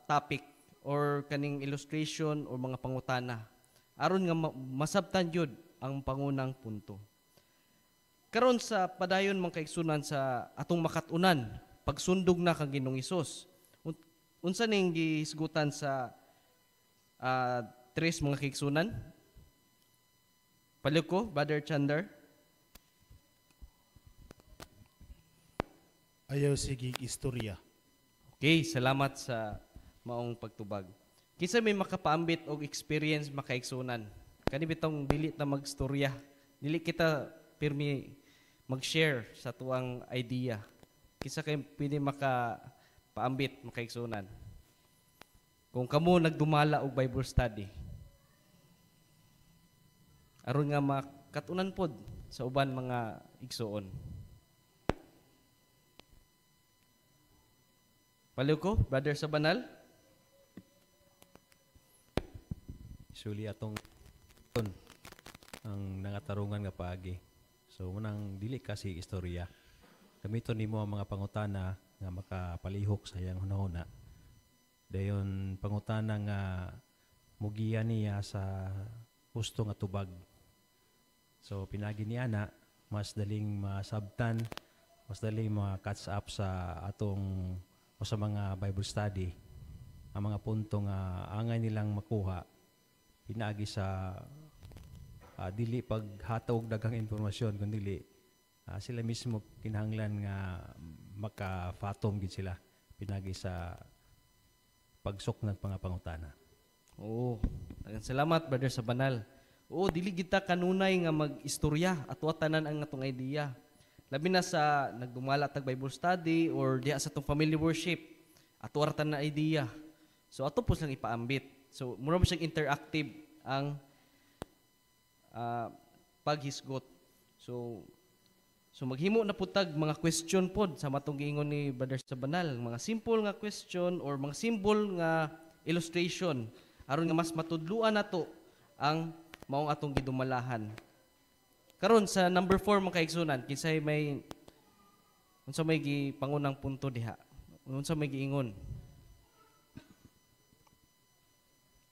topic or kaning illustration or mga pangutana aron nga masabtan jud ang pangunang punto. Karon sa padayon mga kaigsunan sa atong makatunan pagsundog na kang Ginoong Hesus. Unsa ning gisgutan sa tres mga kaigsunan? Paliw ko, Brother Chander. Ayaw sige istorya. Okay, salamat sa maong pagtubag. Kinsa may makapaambit og experience makaigsunan. Kani bitong dili ta magstorya. Dili kita pirmi mag-share sa tuang idea. Kinsa kay pwede makapaambit makaigsunan. Kung kamo nagdumala og Bible study. Aron nga makatunan pod sa uban mga igsuon. Paliw ko, Brother Sabanal. Suli atong ang nangatarungan nga paagi. So munang dili kasi istorya. Gamiton nimo ang mga pangutana nga makapalihok sa iyang hunahuna. Dayon pangutana nga mugiya niya sa husto nga tubag. So pinagi ni ana mas daling masabtan, mas daling ma-catch up sa atong o sa mga Bible study, ang mga punto nga angay nilang makuha, pinagi sa dili paghataw og daghang impormasyon, kundi sila mismo kinahanglan nga maka-fathom gid sila, pinagi sa pagsuknag mga pangutana. Oo, salamat Brother Sabanal. Oo, dili kita kanunay nga mag-istorya at watanan ang atong idea. Labi na sa nagdumala tag Bible study or diha sa atong family worship, ato aratan na idea. So ato po lang ipaambit. So mura mo siyang interactive ang paghisgot. So maghimo na putag mga question pod sa matong giingon ni Brother Sabanal, mga simple nga question or mga symbol nga illustration aron nga mas matudluan nato ang maong atong gidumalahan. Karon sa number 4 mga kaigsunan, kinsay may unsa may pangunang punto diha? Unsa may giingon?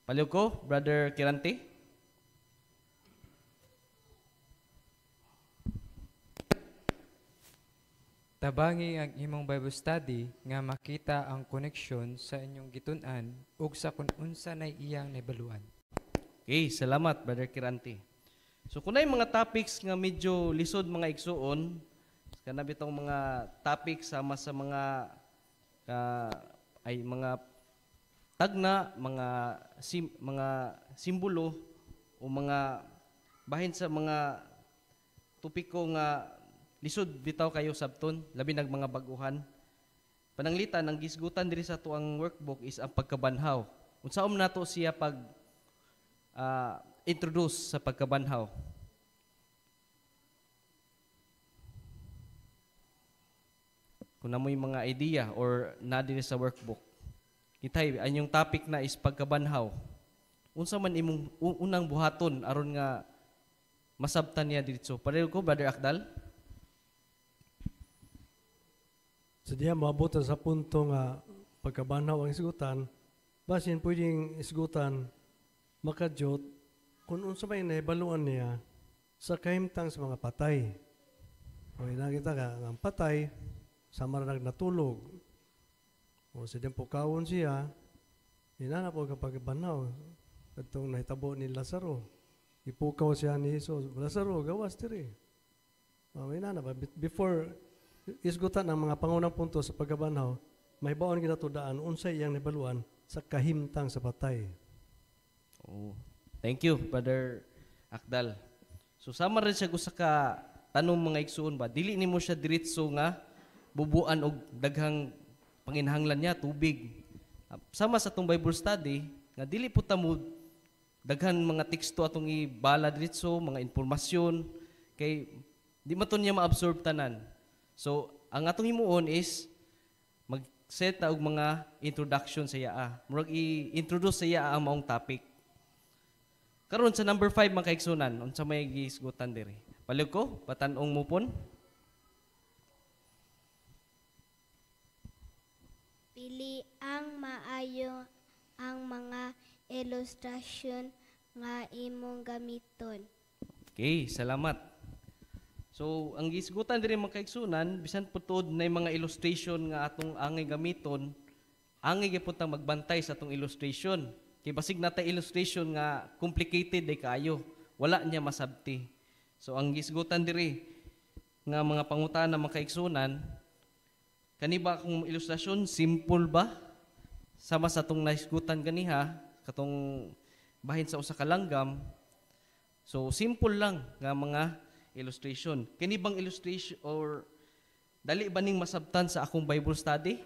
Paliw ko, Brother Kirante. Tabangi ang imong Bible study nga makita ang koneksyon sa inyong gitun-an ug sa kun unsa nay iyang nabaluan. Okay, salamat Brother Kirante. So kung na mga topics nga medyo lisod mga igsuon, kana bitong mga topics sama sa mga mga tagna, mga simbolo o mga bahin sa mga topiko nga lisod bitaw kayo sabton, labi nag mga baguhan. Pananglitan ang gisgutan diri sa tuang workbook is ang pagkabanhaw. Unsaon nato siya pag introduce sa pagkabanhaw. Kung namoy mga idea or na diri sa workbook. Kitay anyong topic na is pagkabanhaw. Unsa man imong unang buhaton aron nga masabtan niya dito. Pareho ko Brother Akdal. So diya maabot sa punto nga pagkabanhaw ang isgutan, basin pwedeng isgutan makadyot kung unsa may nahibaluan niya sa kahimtang sa mga patay. O nakita ka, ang patay, sa maranag natulog. O sa pukawon siya, hinanap po kapag banaw, itong nahitabo ni Lazaro. Ipukaw siya ni Jesus, Lazaro, gawas diri. O hinanap, before isgutan ang mga pangunang punto sa pagkabanaw, may baon ginatudaan, unsay iyang nahibaluan sa kahimtang sa patay. Oh. Thank you, Brother Akdal. So sama rin siya sa ka tanong mga igsuon ba, dili nimo siya diretso nga bubuan og daghang panginahanglan niya tubig. Sama sa tong Bible study nga dili po ta mo daghan mga teksto atong ibala diretso, mga impormasyon kay di maton niya ma-absorb tanan. So ang atong himuon is mag-set og mga introduction sa iya. Murag i-introduce sa iya ang maong topic. Karon sa number 5 mga kaigsunan, unsa may gisgutan diri? Palihog ko, patanong mo pon. Pili ang maayo ang mga ilustrasyon nga imong gamiton. Okay, salamat. So, ang gisgutan diri mga kaigsunan, bisan putod na mga illustration nga atong angay gamiton, angay gyud tang magbantay sa atong illustration. Kay basig nata illustration nga complicated day kayo, wala niya masabti. So ang gisgutan diri nga mga pangutana mga kaigsunan, kani ba akong ilustrasyon simple ba? Sama sa tong naisgutan ganiha, katong bahin sa usa ka langgam. So simple lang nga mga illustration. Kani bang illustration or dali ba ning masabtan sa akong Bible study?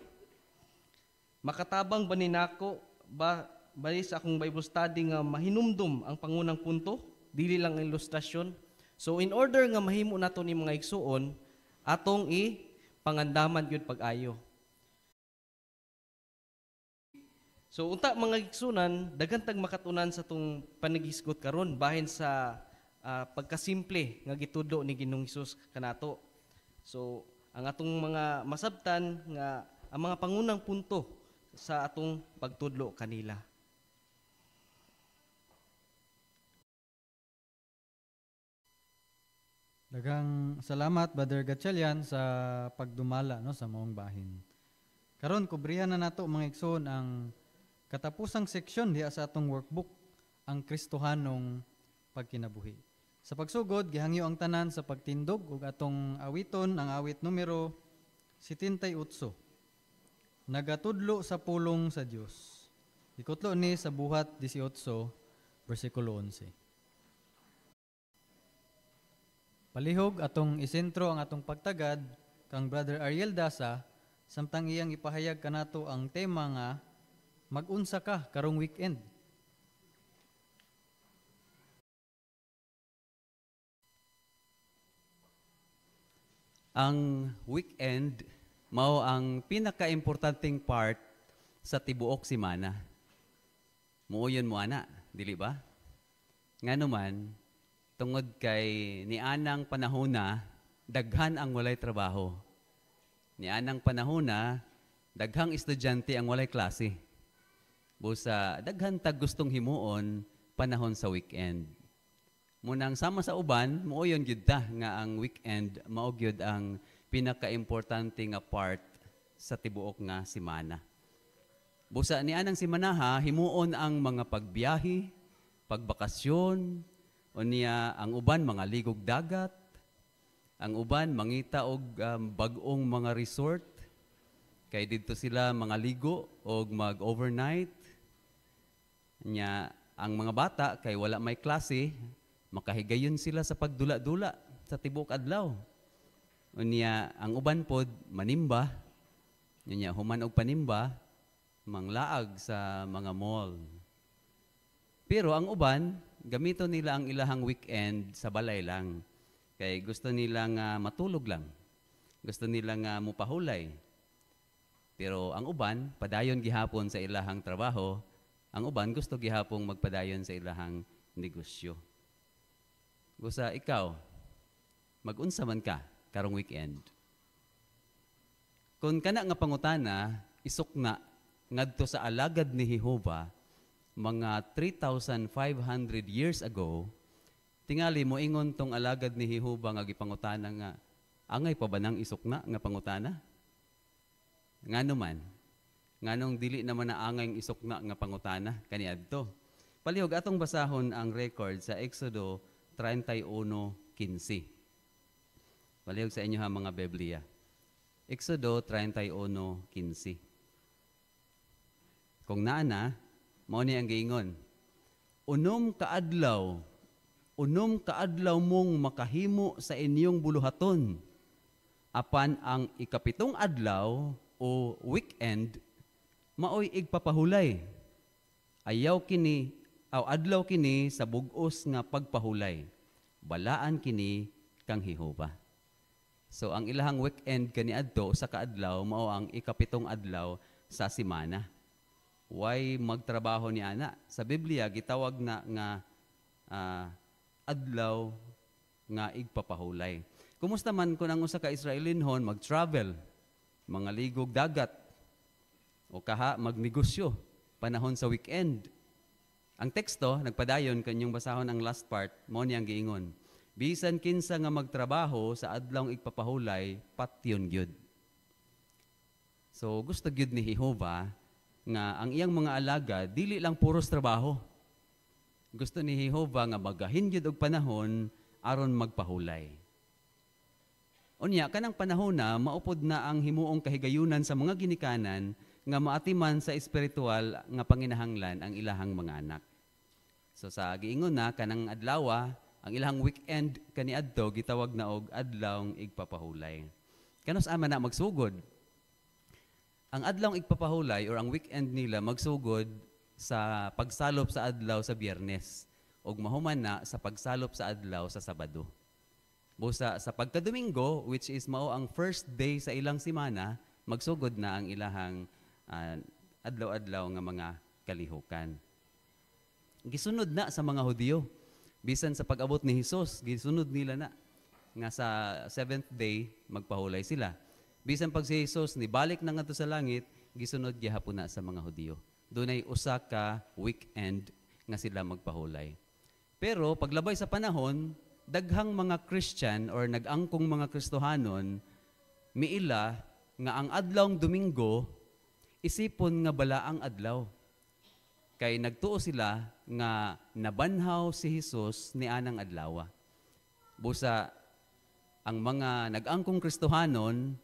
Makatabang ba ni nako ba bali sa akong Bible study nga mahinumdum ang pangunang punto, dili lang ang ilustrasyon. So in order nga mahimo nato ni mga igsuon, atong pangandaman gyud pag-ayo. So unta mga igsunan, daghan tag makatunan sa tong panagisgot karon bahin sa pagkasimple nga gitudlo ni Ginoong Hesus kanato. So ang atong mga masabtan nga ang mga pangunang punto sa atong pagtudlo kanila. Daghang salamat Brother Gatchalian sa pagdumala no sa maong bahin. Karon kubrihan na nato mga igsoon ang katapusang seksyon diha sa atong workbook, ang Kristohanong pagkinabuhi. Sa pagsugod gihangyo ang tanan sa pagtindog ug atong awiton ang awit numero 78. Nagatudlo sa pulong sa Dios. Ikutlo ni sa buhat 18 bersikulo 11. Palihog atong isentro ang atong pagtagad kang Brother Ariel Dasa samtang iyang ipahayag kanato ang tema nga mag-unsa ka karong weekend. Ang weekend mao ang pinaka-importanting part sa tibuok semana. Muuyon mo ana, dili ba? Nganuman tungod kay nianang panahona, daghan ang walay trabaho. Nianang panahona, daghang estudyante ang walay klase. Busa, daghan tag gustong himuon panahon sa weekend. Munang sama sa uban, muuyon gyud ta nga ang weekend mao gyud ang pinaka-importante nga part sa tibuok nga semana. Busa nianang semana himuon ang mga pagbiyahe, pagbakasyon, o niya ang uban mga ligog dagat, ang uban mangita og bag-ong mga resort, kay didto sila mga ligo og mag-overnight. Nya ang mga bata kay wala may klase, makahigayon sila sa pagdula-dula sa tibuok adlaw. O niya ang uban pod manimba, nya human og panimba, manglaag sa mga mall. Pero ang uban gamito nila ang ilahang weekend sa balay lang. Kay gusto nila nga matulog lang. Gusto nila nga mupahulay. Pero ang uban, padayon gihapon sa ilahang trabaho. Ang uban, gusto gihapong magpadayon sa ilahang negosyo. Gusa, ikaw, mag-unsa man ka karong weekend. Kung kana nga pangutana, isukna ngadto sa alagad ni Jehova, mga 3,500 years ago, tingali mo ingon tong alagad ni Jehova nga gipangutana nga, angay pa ba nang isukna nga pangutana? Ngano man? Nganong dili naman na angay isukna nga pangutana kaniadto? Palihog atong basahon ang record sa Exodo 31:15. Palihog sa inyo ha mga Biblia. Exodo 31:15. Kung naana, mao ni ang giingon. Unom kaadlaw mong makahimo sa inyong buluhaton. Apan ang ikapitong adlaw o weekend, maoy igpapahulay. Adlaw kini sa bug-os nga pagpahulay. Balaan kini kang Jehova. So ang ilahang weekend kaniadto sa kaadlaw mao ang ikapitong adlaw sa semana. Why magtrabaho ni ana? Sa Biblia gitawag na nga adlaw nga igpapahulay. Kumusta man kung ang usa ka Israelinhon mag-travel, mga ligog dagat o kaha magnegosyo panahon sa weekend. Ang teksto nagpadayon kanyang basahon ang last part, mao niyang giingon. Bisan kinsa nga magtrabaho sa adlawng igpapahulay, patyon gyud. So gusto gyud ni Jehova nga ang iyang mga alaga dili lang puros trabaho. Gusto ni Jehova nga magahin gyud og panahon aron magpahulay. Unya kanang panahon na maupod na ang himuong kahigayunan sa mga ginikanan nga maatiman sa espiritual nga panginahanglan ang ilahang mga anak. So sa giingon na kanang adlaw, ang ilahang weekend kaniadto gitawag na og adlawng igpapahulay. Kanos ama na magsugod? Ang adlawng igpapahulay or ang weekend nila magsugod sa pagsalop sa adlaw sa Biyernes ug mahuman na sa pagsalop sa adlaw sa Sabado. Busa sa pagkadomingo, which is mao ang first day sa ilang semana, magsugod na ang ilahang adlaw-adlaw nga mga kalihukan. Gisunod na sa mga Hudiyo. Bisan sa pag-abot ni Hesus, gisunod nila na nga sa 7th day magpahulay sila. Bisan pag si Hesus nibalik na ngadto sa langit, gisunod gihapon na sa mga Hudiyo. Dunay usa ka weekend nga sila magpahulay. Pero paglabay sa panahon, daghang mga Christian or nag-angkong mga Kristohanon miila nga ang adlawng Domingo isipon nga balaang adlaw. Kay nagtuo sila nga nabanhaw si Hesus ni anang adlaw. Busa ang mga nag-angkong Kristohanon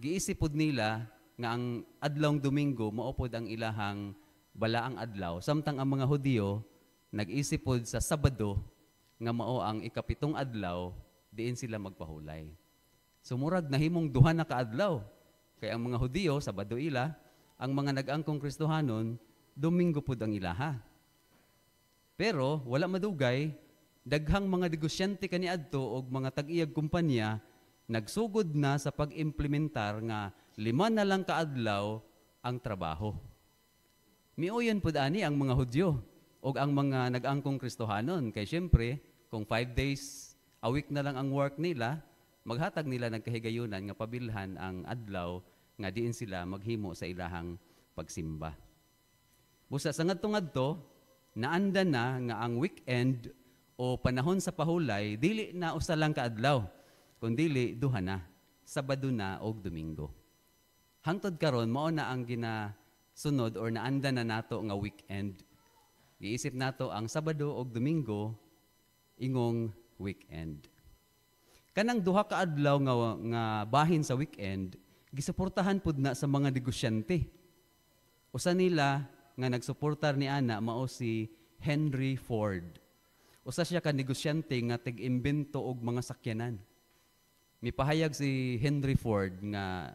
giisipod nila nga ang adlawng Domingo maupod ang ilahang balaang adlaw. Samtang ang mga Hudiyo nag-isipod sa Sabado nga mao ang ikapitong adlaw diin sila magpahulay. Sumurag nahimong duha na kaadlaw. Kay ang mga Hudiyo Sabado ila, ang mga nag-angkong Kristohanon Domingo pud ang ilaha. Pero wala madugay, daghang mga negosyante kaniadto og mga tag-iyag kumpanya nagsugod na sa pag-implementar nga 5 na lang kaadlaw ang trabaho. Miuyon pud ani ang mga Hudyo og ang mga nag-angkong Kristohanon kay syempre kung 5 days a week na lang ang work nila, maghatag nila ng kahigayunan nga pabilhan ang adlaw nga diin sila maghimo sa ilahang pagsimba. Busa sa ngadto-ngadto, naanda na nga ang weekend o panahon sa pahulay, dili na usa lang kaadlaw, kundi duha na, Sabado na o Domingo. Hangtod karon mao na ang ginasunod or naanda na nato nga weekend. Giisip nato ang Sabado o Domingo ingong weekend. Kanang duha ka adlaw nga bahin sa weekend, gisuportahan pud na sa mga negosyante. Usa nila nga nagsuportar ni ana mao si Henry Ford. Usa siya ka negosyante nga tig-imbento og mga sakyanan. Mipahayag si Henry Ford nga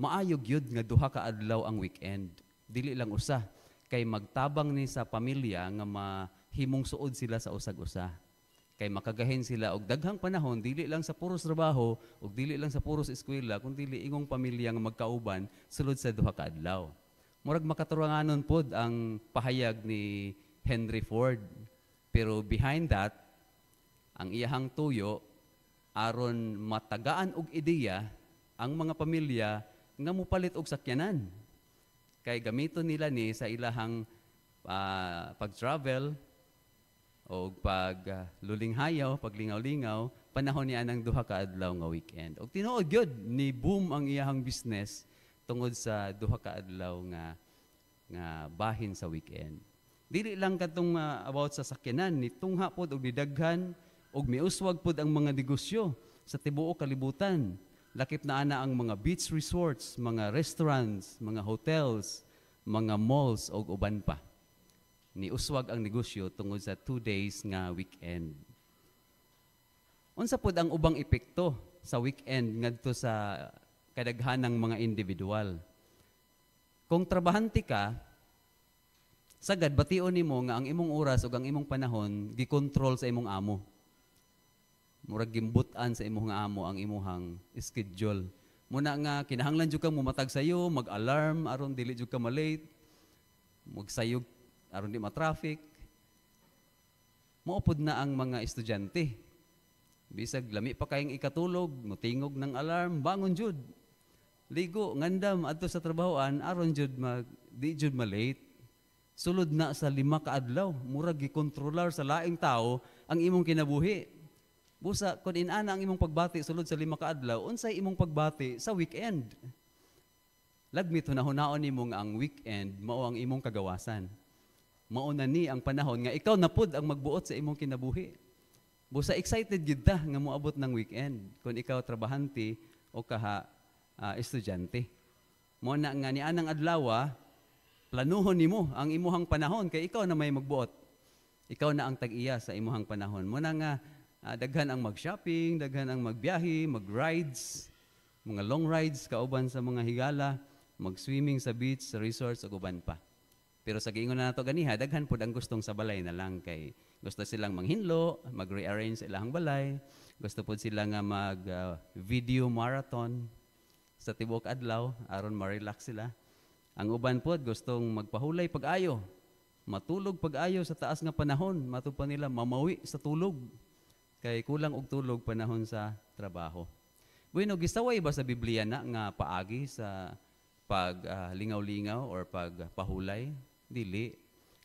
maayog yun nga duha ka adlaw ang weekend. Dili lang usa kay magtabang ni sa pamilya nga mahimong suod sila sa usag-usa. Kay makagahin sila og daghang panahon dili lang sa puros trabaho ug dili lang sa puros eskwela kundi ingong pamilya nga magkauban sulod sa duha ka adlaw. Murag makaturanganon pod ang pahayag ni Henry Ford. Pero behind that, ang iyahang tuyo aron matagaan og ideya ang mga pamilya nga mopalit og sakyanan. Kay gamiton nila ni sa ilahang pag-travel o luling-hayaw, paglingaw-lingaw, panahon niya ng duha ka adlaw nga weekend. Og tinuod gyud ni boom ang iyahang business tungod sa duha ka adlaw nga bahin sa weekend. Dili lang katong about sa sakyanan, ni tungha pod og nidaghan og miuswag pod ang mga negosyo sa tibuok kalibutan. Lakip na ana ang mga beach resorts, mga restaurants, mga hotels, mga malls og uban pa. Ni uswag ang negosyo tungod sa 2 days nga weekend. Unsa pod ang ubang epekto sa weekend ngadto sa kadaghanang mga individual? Kung trabahante ka, sagad bation nimo nga ang imong oras ug ang imong panahon gikontrol sa imong amo. Murag gimbutan sa imong amo ang imong schedule. Muna nga kinahanglan jud kang mumatag sayo, mag-alarm aron dili jud ka ma-late, magsayog aron di ma-traffic. Maupod na ang mga estudyante. Bisag lami pa kayong ikatulog, mutingog ng alarm, bangon jud. Ligo, ngandam adto sa trabahoan aron jud di jud ma-late. Sulod na sa 5 ka adlaw, murag gikontrolar sa laing tao ang imong kinabuhi. Busa kun inana ang imong pagbati sulod sa 5 ka adlaw, unsay imong pagbati sa weekend? Lagmit hunahon nimo nga ang weekend mao ang imong kagawasan. Mao na ni ang panahon nga ikaw na pud ang magbuot sa imong kinabuhi. Busa excited gyud ta nga moabot ng weekend kung ikaw trabahante o estudyante. Mo na nga ni anang adlaw, planuhon nimo ang imuhang panahon kay ikaw na may magbuot. Ikaw na ang tag-iya sa imuhang panahon. Mo na nga daghan ang mag-shopping, daghan ang magbiyahe, mag-rides, mga long rides kauban sa mga higala, mag-swimming sa beach, sa resorts ug uban pa. Pero sa giingon na nato ganiha, daghan pud ang gustong sa balay na lang kay gusto silang manghinlo, mag-rearrange sa ilang balay, gusto pud sila nga mag-video marathon sa tibuok adlaw aron ma-relax sila. Ang uban pod gustong magpahulay pag-ayo, matulog pag-ayo sa taas nga panahon, matupan nila mamawi sa tulog kay kulang og tulog panahon sa trabaho. Bueno, gisaway ba sa Biblia na nga paagi sa paglingaw-lingaw or pagpahulay? Dili.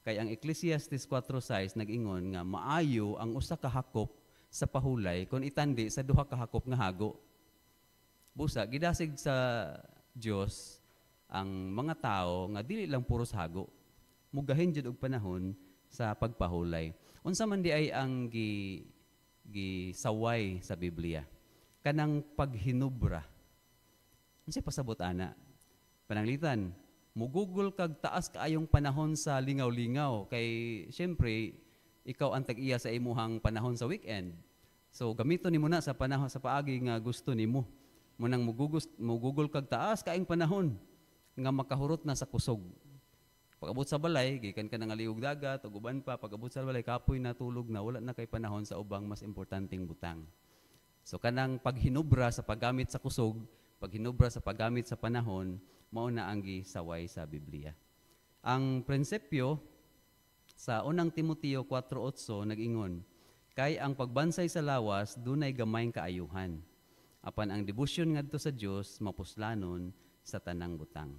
Kay ang Ecclesiastes 4:6 nag-ingon nga maayo ang usa ka hakop sa pahulay kung itandi sa duha ka hakop nga hago. Busa gidasig sa Dios ang mga tao nga dili lang puros hago. Mugahin jud og panahon sa pagpahulay. Unsa man di ay ang gisaway sa Biblia? Kanang paghinubra. Unsay pasabot ana? Pananglitan, mugugol kag taas kaayong panahon sa lingaw-lingaw kay syempre ikaw ang tag-iya sa imuhang panahon sa weekend. So gamiton nimo na sa panahon sa paagi nga gusto nimo. Munang mugugol kag taas kaayong panahon nga makahurot na sa kusog. Pag-abot sa balay, gikan ka nang aliog dagat ug uban pa, pag-abot sa balay kapoy na tulog na wala na kay panahon sa ubang mas importanteng butang. So kanang paghinubra sa paggamit sa kusog, paghinubra sa paggamit sa panahon, mao na ang gisaway sa Biblia. Ang prinsipyo sa unang Timoteo 4:8 nag-ingon, kay ang pagbansay sa lawas dunay gamayng kaayuhan. Apan ang debosyon ngadto sa Dios mapuslanon sa tanang butang.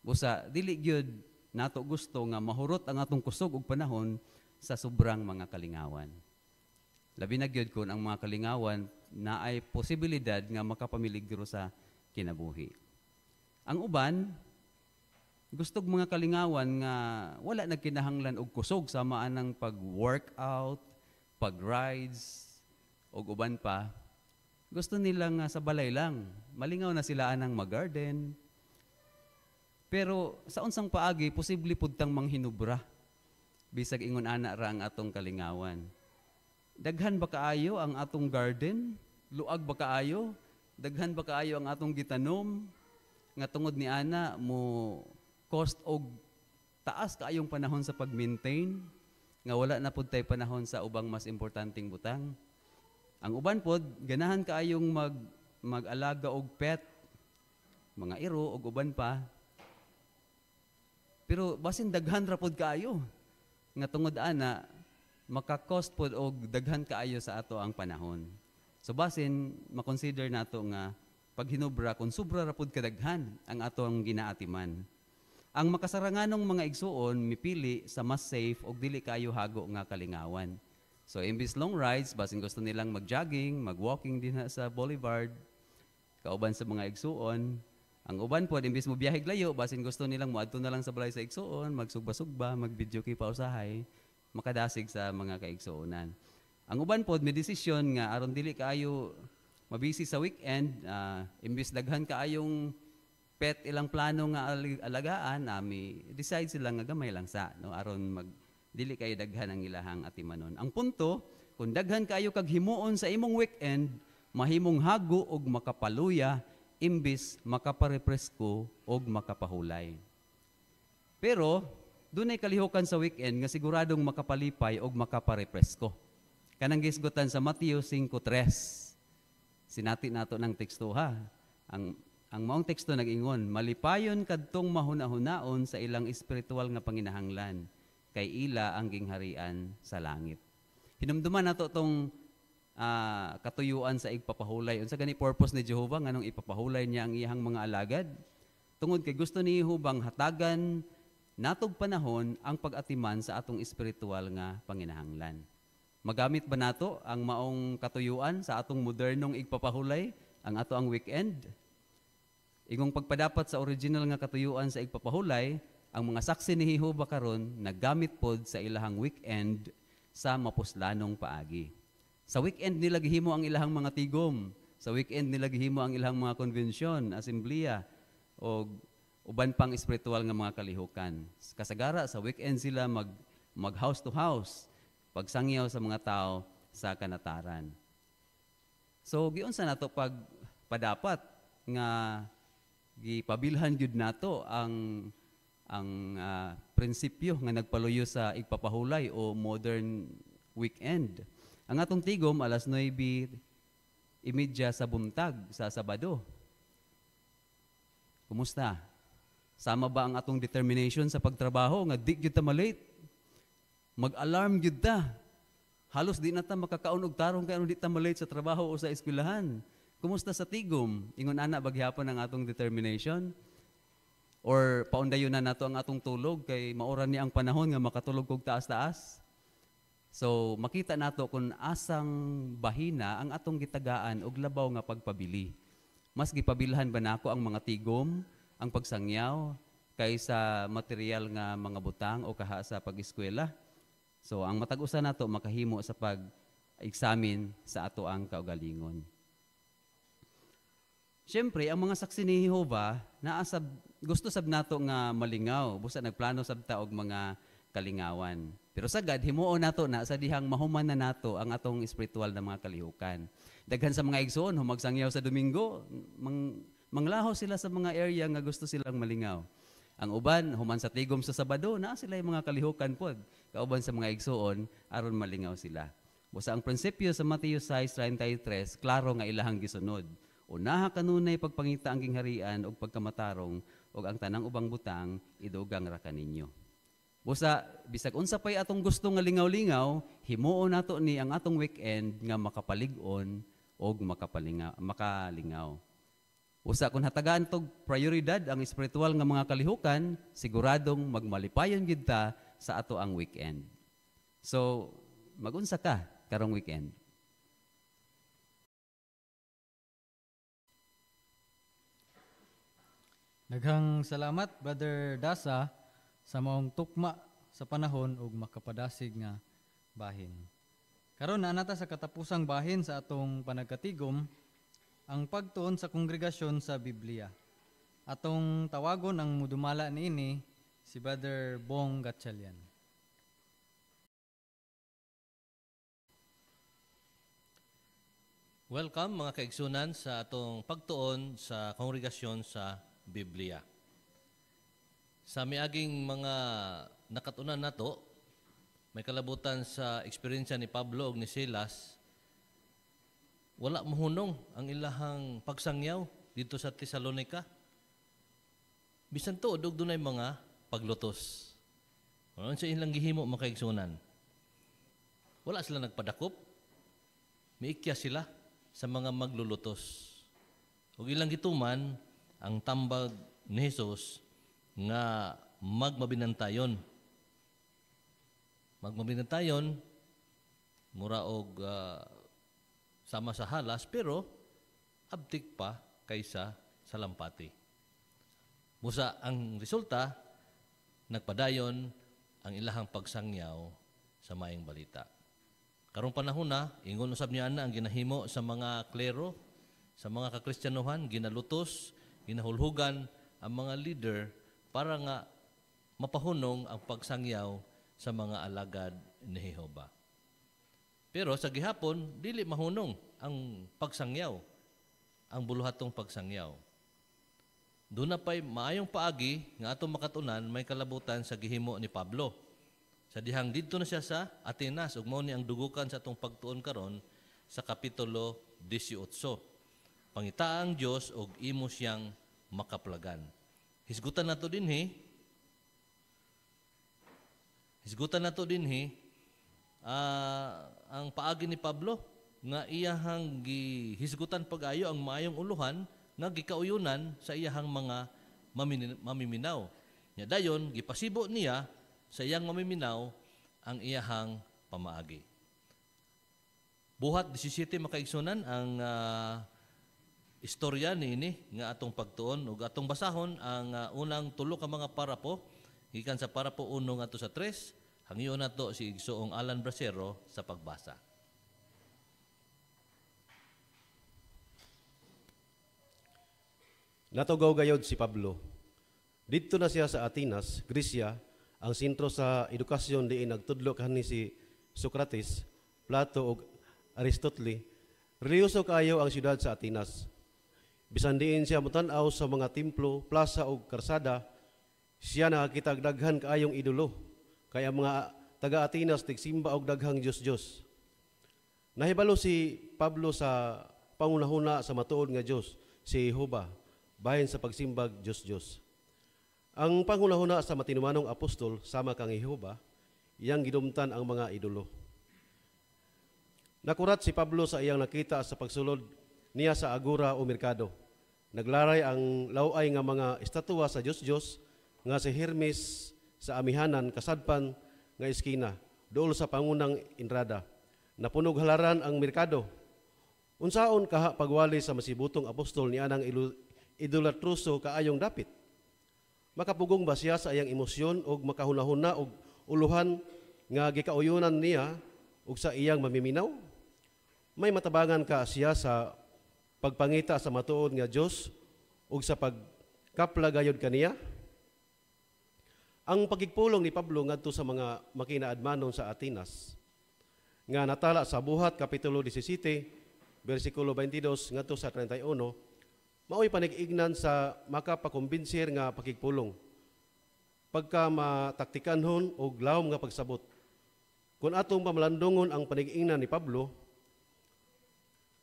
Busa dili gyud nato gusto nga mahurot ang atong kusog ug panahon sa sobrang mga kalingawan. Labi na gyud kun ang mga kalingawan naay posibilidad nga makapamiligro sa kinabuhi. Ang uban gustog mga kalingawan nga wala nagkinahanglan og kusog sama anang pag-workout, pag-rides ug uban pa. Gusto nila nga sa balay lang. Malingaw na sila anang mag-garden. Pero sa unsang paagi, posible pud tang manghinubra. Bisag ingon ana ra ang atong kalingawan. Daghan ba kaayo ang atong garden? Luag ba kaayo? Daghan ba kaayo ang atong gitanom? Nga tungod ni ana mo cost og taas kaayong panahon sa pag-maintain, nga wala na pud tay panahon sa ubang mas importanteng butang. Ang uban pod ganahan kaayong mag-alaga og pet, mga iro og uban pa. Pero basin daghan ra pod kaayo nga tungod ana maka-cost pod og daghan kaayo sa ato ang panahon. So basin makonsider nato nga paghinubra kung sobra ra pod kadaghan ang atong ginaatiman. ang makasaranganong mga igsuon mipili sa mas safe og dili kayo hago nga kalingawan. So imbis long rides, basin gusto nilang mag-jogging, mag-walking din sa boulevard, kauban sa mga igsuon. Ang uban po, imbis mo biyahig layo, basin gusto nilang muadto na lang sa balay sa igsuon, magsugba-sugba, mag-video kay pausahay, makadasig sa mga kaigsuonan. Ang uban po, may desisyon nga aron dili kaayo mabisi sa weekend, imbis daghan kaayong pet ilang plano nga alagaan, decide sila nga gamay lang sa, no, aron dili kayo daghan ang ilahang atimanon. Ang punto, kung daghan kayo kag himuon sa imong weekend, mahimong hago og makapaluya, imbis makaparepresko og makapahulay. Pero, dunay kalihukan sa weekend nga siguradong makapalipay og makaparepresko. Kanang gisgutan sa Mateo 5:3. Sinati nato ng teksto ha. Ang maong teksto nag-ingon, malipayon kadtong mahuna-hunaon sa ilang espiritual nga panginahanglan, kay ila ang gingharian sa langit. Hinumduman nato tong katuyuan sa igpapahulay. Unsa gani purpose ni Jehovah nganong ipapahulay niya ang iyang mga alagad? Tungod kay gusto ni Jehovah hatagan natog panahon ang pag-atiman sa atong espiritual nga panginahanglan. Magamit ba nato ang maong katuyuan sa atong modernong igpapahulay, ang ato ang weekend? Ingong pagpadapat sa original nga katuyuan sa igpapahulay, ang mga saksi ni Jehovah karon naggamit pod sa ilahang weekend sa mapuslanong paagi. Sa weekend nila gihimo ang ilahang mga tigom, sa weekend nila gihimo ang ilahang mga konbensyon, asembleya o uban pang espiritual nga mga kalihukan. Kasagara sa weekend sila mag house to house, pagsangyaw sa mga tao sa kanataran. So giunsa nato pag padapat nga gipabilhan gyud nato ang prinsipyo nga nagpaluyo sa igpapahulay o modern weekend. Ang atong tigom alas 9:30 sa buntag sa Sabado. Kumusta? Sama ba ang atong determination sa pagtrabaho nga di gyud ta malate? Mag-alarm gyud ta. Halos di na ta makakaon og tarong kay di ta malate sa trabaho o sa eskwelahan. Kumusta sa tigom? Ingon ana baghapon ang atong determination? Or paundayon na nato ang atong tulog kay maoran ni ang panahon nga makatulog kog taas-taas? So makita nato kung asang bahina ang atong gitagaan og labaw nga pagpabili. Mas gipabilhan ba nako ang mga tigom, ang pagsangyaw kaysa material nga mga butang o kaha sa pag-eskwela? So ang matag usa nato makahimo sa pag-examine sa ato ang kaugalingon. Siyempre, ang mga saksi ni Jehovah gusto sab nato nga malingaw, busa nagplano sab ta og mga kalingawan. Pero sagad himuon nato na sa dihang mahuman na nato ang atong espiritual na mga kalihukan. Daghan sa mga igsoon humagsangyaw sa Domingo, manglaho sila sa mga area nga gusto silang malingaw. Ang uban human sa tigom sa Sabado, na sila yung mga kalihukan pod. Kauban sa mga igsoon aron malingaw sila. Busa ang prinsipyo sa Mateo 6:33, klaro nga ilahang gisunod. Unaha kanunay pagpangita ang gingharian ug pagkamatarong ug ang tanang ubang butang idugang ra kaninyo. Busa bisag unsa pay atong gusto nga lingaw-lingaw, himuon nato ni ang atong weekend nga makapalig-on ug makalingaw. Usa kung hatagaan tog prioridad ang espiritual nga mga kalihukan, siguradong magmalipayon gid ta sa ato ang weekend. So, magunsa ka karong weekend? Daghang salamat Brother Dasa sa maong tukma sa panahon ug makapadasig nga bahin. Karon na nata sa katapusang bahin sa atong panagkatigom ang pagtuon sa kongregasyon sa Biblia. Atong tawagon ang mudumala niini si Brother Bong Gatchalian. Welcome mga kaigsunan sa atong pagtuon sa kongregasyon sa Biblia. Sa miaging mga nakatunan nato, may kalabutan sa eksperyensya ni Pablo ug ni Silas, wala mahunong ang ilahang pagsangyaw dito sa Tesalonica. Bisan to, dunay mga paglutos. Ano sa ilang gihimo mga kaigsunan? Wala sila nagpadakop, miikya sila sa mga maglulutos. Ug ilang gituman, ang tambag ni Jesus, nga magmabinantayon. Magmabinantayon, mura og sama sa halas, pero abtik pa kaysa sa lampati. Musa ang resulta, nagpadayon ang ilahang pagsangyaw sa maayong balita. Karong panahon na, ingon usab niya na ang ginahimo sa mga klero, sa mga kakristyanuhan, ginalutos, ginahulhugan ang mga leader para nga mapahunong ang pagsangyaw sa mga alagad ni Jehova. Pero sa gihapon, dili mahunong ang pagsangyaw, ang buluhatong pagsangyaw. Doon na pa'y maayong paagi nga atong makatunan may kalabutan sa gihimo ni Pablo. Sa dihang dito na siya sa Atenas, ug mao ni ang dugukan sa atong pagtuon karon sa kapitulo 18. Pangita ang Dios og imo siyang makaplagan. Hisgutan nato dinhi. Ang paagi ni Pablo nga iyahang gihisgutan pag-ayo ang maayong uluhan nga gikauyunan sa iyahang mga mamiminaw. Nya dayon gipasibo niya sa iyang mamiminaw ang iyahang pamaagi. Buhat 17 makaigsunan ang istorya niini nga atong pagtuon ug atong basahon ang unang tulo ka mga parapo gikan sa parapo 1 ngadto sa 3. Hangyo nato si Igsoong Alan Bracero sa pagbasa. Natugaw gayod si Pablo. Dito na siya sa Atenas, Grisya, ang sentro sa edukasyon diin nagtudlo kanhi si Socrates, Plato ug Aristotle. Reliyoso kaayo ang siyudad sa Atenas. Bisan diin siya mutan-aw sa mga templo, plaza ug karsada, siya nakakita og daghan kaayong idolo. Kaya mga taga Atenas tigsimba og daghang Diyos-Diyos. Nahibalo si Pablo sa pangunahuna sa matuod nga Diyos, si Jehova, bahin sa pagsimbag Diyos-Diyos. Ang panghunahuna sa matinumanong apostol sama kang Jehova, iyang gidumtan ang mga idolo. Nakurat si Pablo sa iyang nakita sa pagsulod niya sa agora o merkado. Naglaray ang laway nga mga estatwa sa Diyos-Diyos nga si Hermes sa amihanan kasadpan nga eskina, dool sa pangunang entrada. Napunog halaran ang merkado. Unsaon kaha pagwali sa masibutong apostol ni anang idolatruso kaayong dapit. Makapugong ba siya sa iyang emosyon o makahunahuna og uluhan nga gikauyunan niya ug sa iyang mamiminaw? May matabangan ka siya sa pagpangita sa matuod nga Dios ug sa pagkapla gayud kaniya? Ang pagigpulong ni Pablo ngadto sa mga makinaadmanon sa Atenas nga natala sa Buhat kapitulo 17 bersikulo 22 ngadto sa 31 mao'y panig-ignan sa makapakumbinsir nga pagigpulong pagka mataktikanhon og lawom nga pagsabot. Kung atong pamalandungon ang panig-ignan ni Pablo,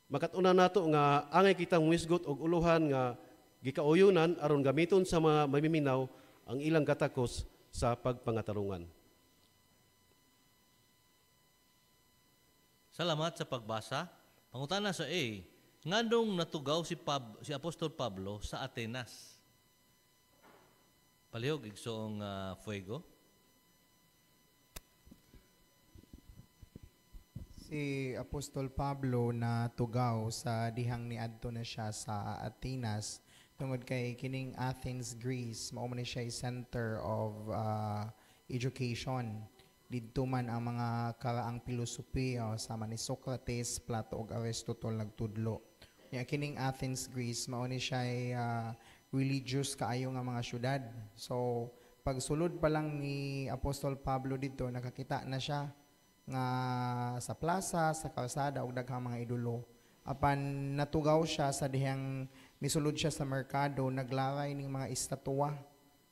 makatuna nato nga angay kitang wisgot og uluhan nga gikauyunan aron gamiton sa mga mamiminaw ang ilang katakos sa pagpangatarungan. Salamat sa pagbasa. Pangutana sa A, ngandong natugaw si Apostol Pablo sa Atenas? Palihog igsoong Fuego. Si Apostol Pablo na tugaw sa dihang niadto na siya sa Atenas tungod kay kining Athens, Greece, mao man siya center of education. Didto man ang mga karaang pilosopiya sama ni Socrates, Plato ug Aristotle nagtudlo. Nya kining Athens, Greece, mao ni siya religious kaayo nga mga syudad. So pagsulod pa lang ni Apostol Pablo dito, nakakita na siya nga sa plaza, sa kalsada ug daghang mga idolo. Apan natugaw siya sa dihang misulod siya sa merkado, naglaray ning mga estatwa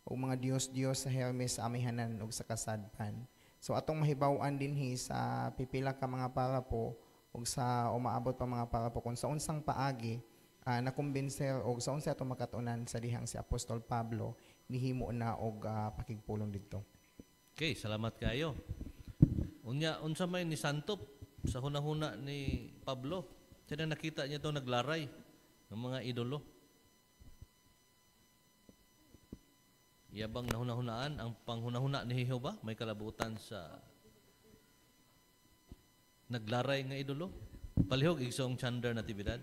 o mga Diyos-Diyos sa Hermes sa amihanan ug sa kasadpan. So atong mahibaw-an dinhi sa pipila ka mga parapo ug sa umaabot pa mga parapo kung sa unsang paagi nakumbinser og sa unsa atong makatunan sa dihang si Apostol Pablo nihimo na og pakigpulong didto. Okay, salamat kayo. Unya unsa may ni santop sa hunahuna ni Pablo? Sino nakita niya to naglaray ng mga idolo? Yabang nahuna-hunaan ang panghuna-huna ni Jehova may kalabutan sa naglaray nga idolo. Palihog igsong Chandler Natividad.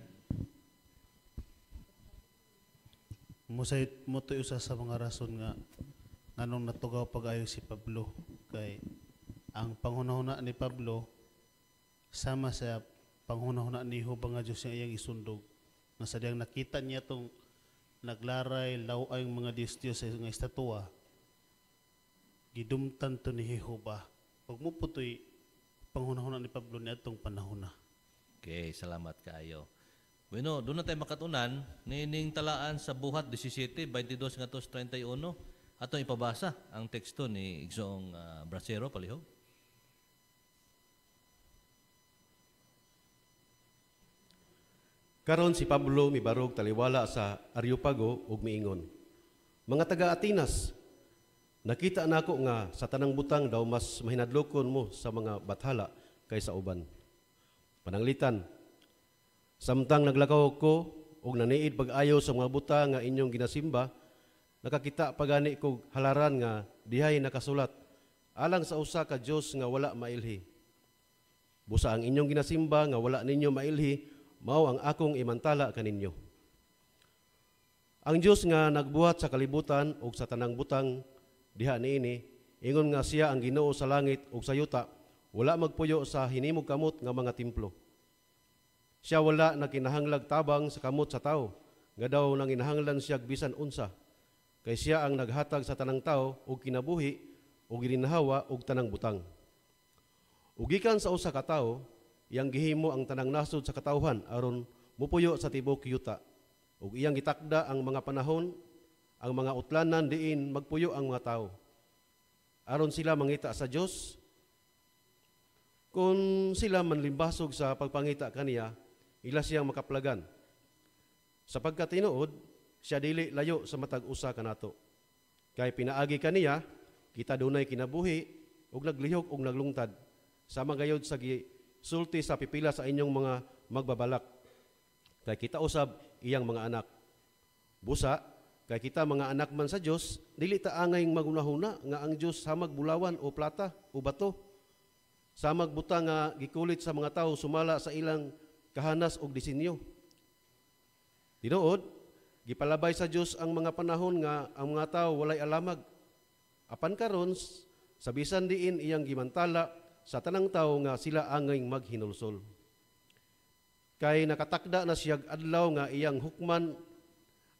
Mo to usa sa mga rason nga nganong natugaw pag-ayo si Pablo kay ang panghunahuna ni Pablo sama sa panghunahuna ni Jehova nga Dios nga iyang isundog nga sadyang nakita niya tong naglaray laway ang mga Diyos sa nga estatwa gidumtan to ni Jehova pag mo putoy panghunahuna ni Pablo niadtong panahon na. Okay, salamat kaayo. Bueno, doon na tayo makatunan, nining talaan sa buhat 17, 22 nga tos 31, atong ipabasa ang teksto ni Igsong Brasero, palihog. Karon si Pablo mibarog taliwala sa Areopago ug miingon, mga taga-Atinas, nakita nako nga sa tanang butang daw mas mahinadlokon mo sa mga bathala kaysa uban. Pananglitan, samtang naglakaw ko ug naniid pag-ayo sa mga buta nga inyong ginasimba, nakakita pagani kog halaran nga dihay nakasulat alang sa usa ka Dios nga wala mailhi. Busa ang inyong ginasimba nga wala ninyo mailhi, mao ang akong imantala kaninyo. Ang Dios nga nagbuhat sa kalibutan ug sa tanang butang diha niini, ingon nga siya ang Ginoo sa langit ug sa yuta, wala magpuyo sa hinimog kamot nga mga templo. Siya wala na kinahanglag tabang sa kamot sa tao, nga daw nang inahanglan siya bisan unsa. Kay siya ang naghatag sa tanang tao ug kinabuhi ug gininhawa ug tanang butang. Ug gikan sa usa ka tawo, iyang gihimo ang tanang nasod sa katawhan aron mupuyo sa tibok yuta. Ug iyang gitakda ang mga panahon, ang mga utlanan diin magpuyo ang mga tao. Aron sila mangita sa Dios, kung sila manlimbasog sa pagpangita kaniya, ila siyang makaplagan. Sapagkat tinuod, siya dili layo sa matag usa kanato. Kay pinaagi kaniya, kita dunay kinabuhi ug naglihok ug naglungtad. Sama gayod sa gisulti sa pipila sa inyong mga magbabalak. Kay kita usab iyang mga anak. Busa, kay kita mga anak man sa Dios, dili ta angay magunahuna nga ang Dios hamag bulawan o plata o bato. Samag buta nga gikulit sa mga tao sumala sa ilang kahanas og disenyo. Tinuod, gipalabay sa Dios ang mga panahon nga ang mga tao walay alamag. Apan karon sa bisan diin iyang gimantala sa tanang tao nga sila angay maghinulsol. Kay nakatakda na siyag adlaw nga iyang hukman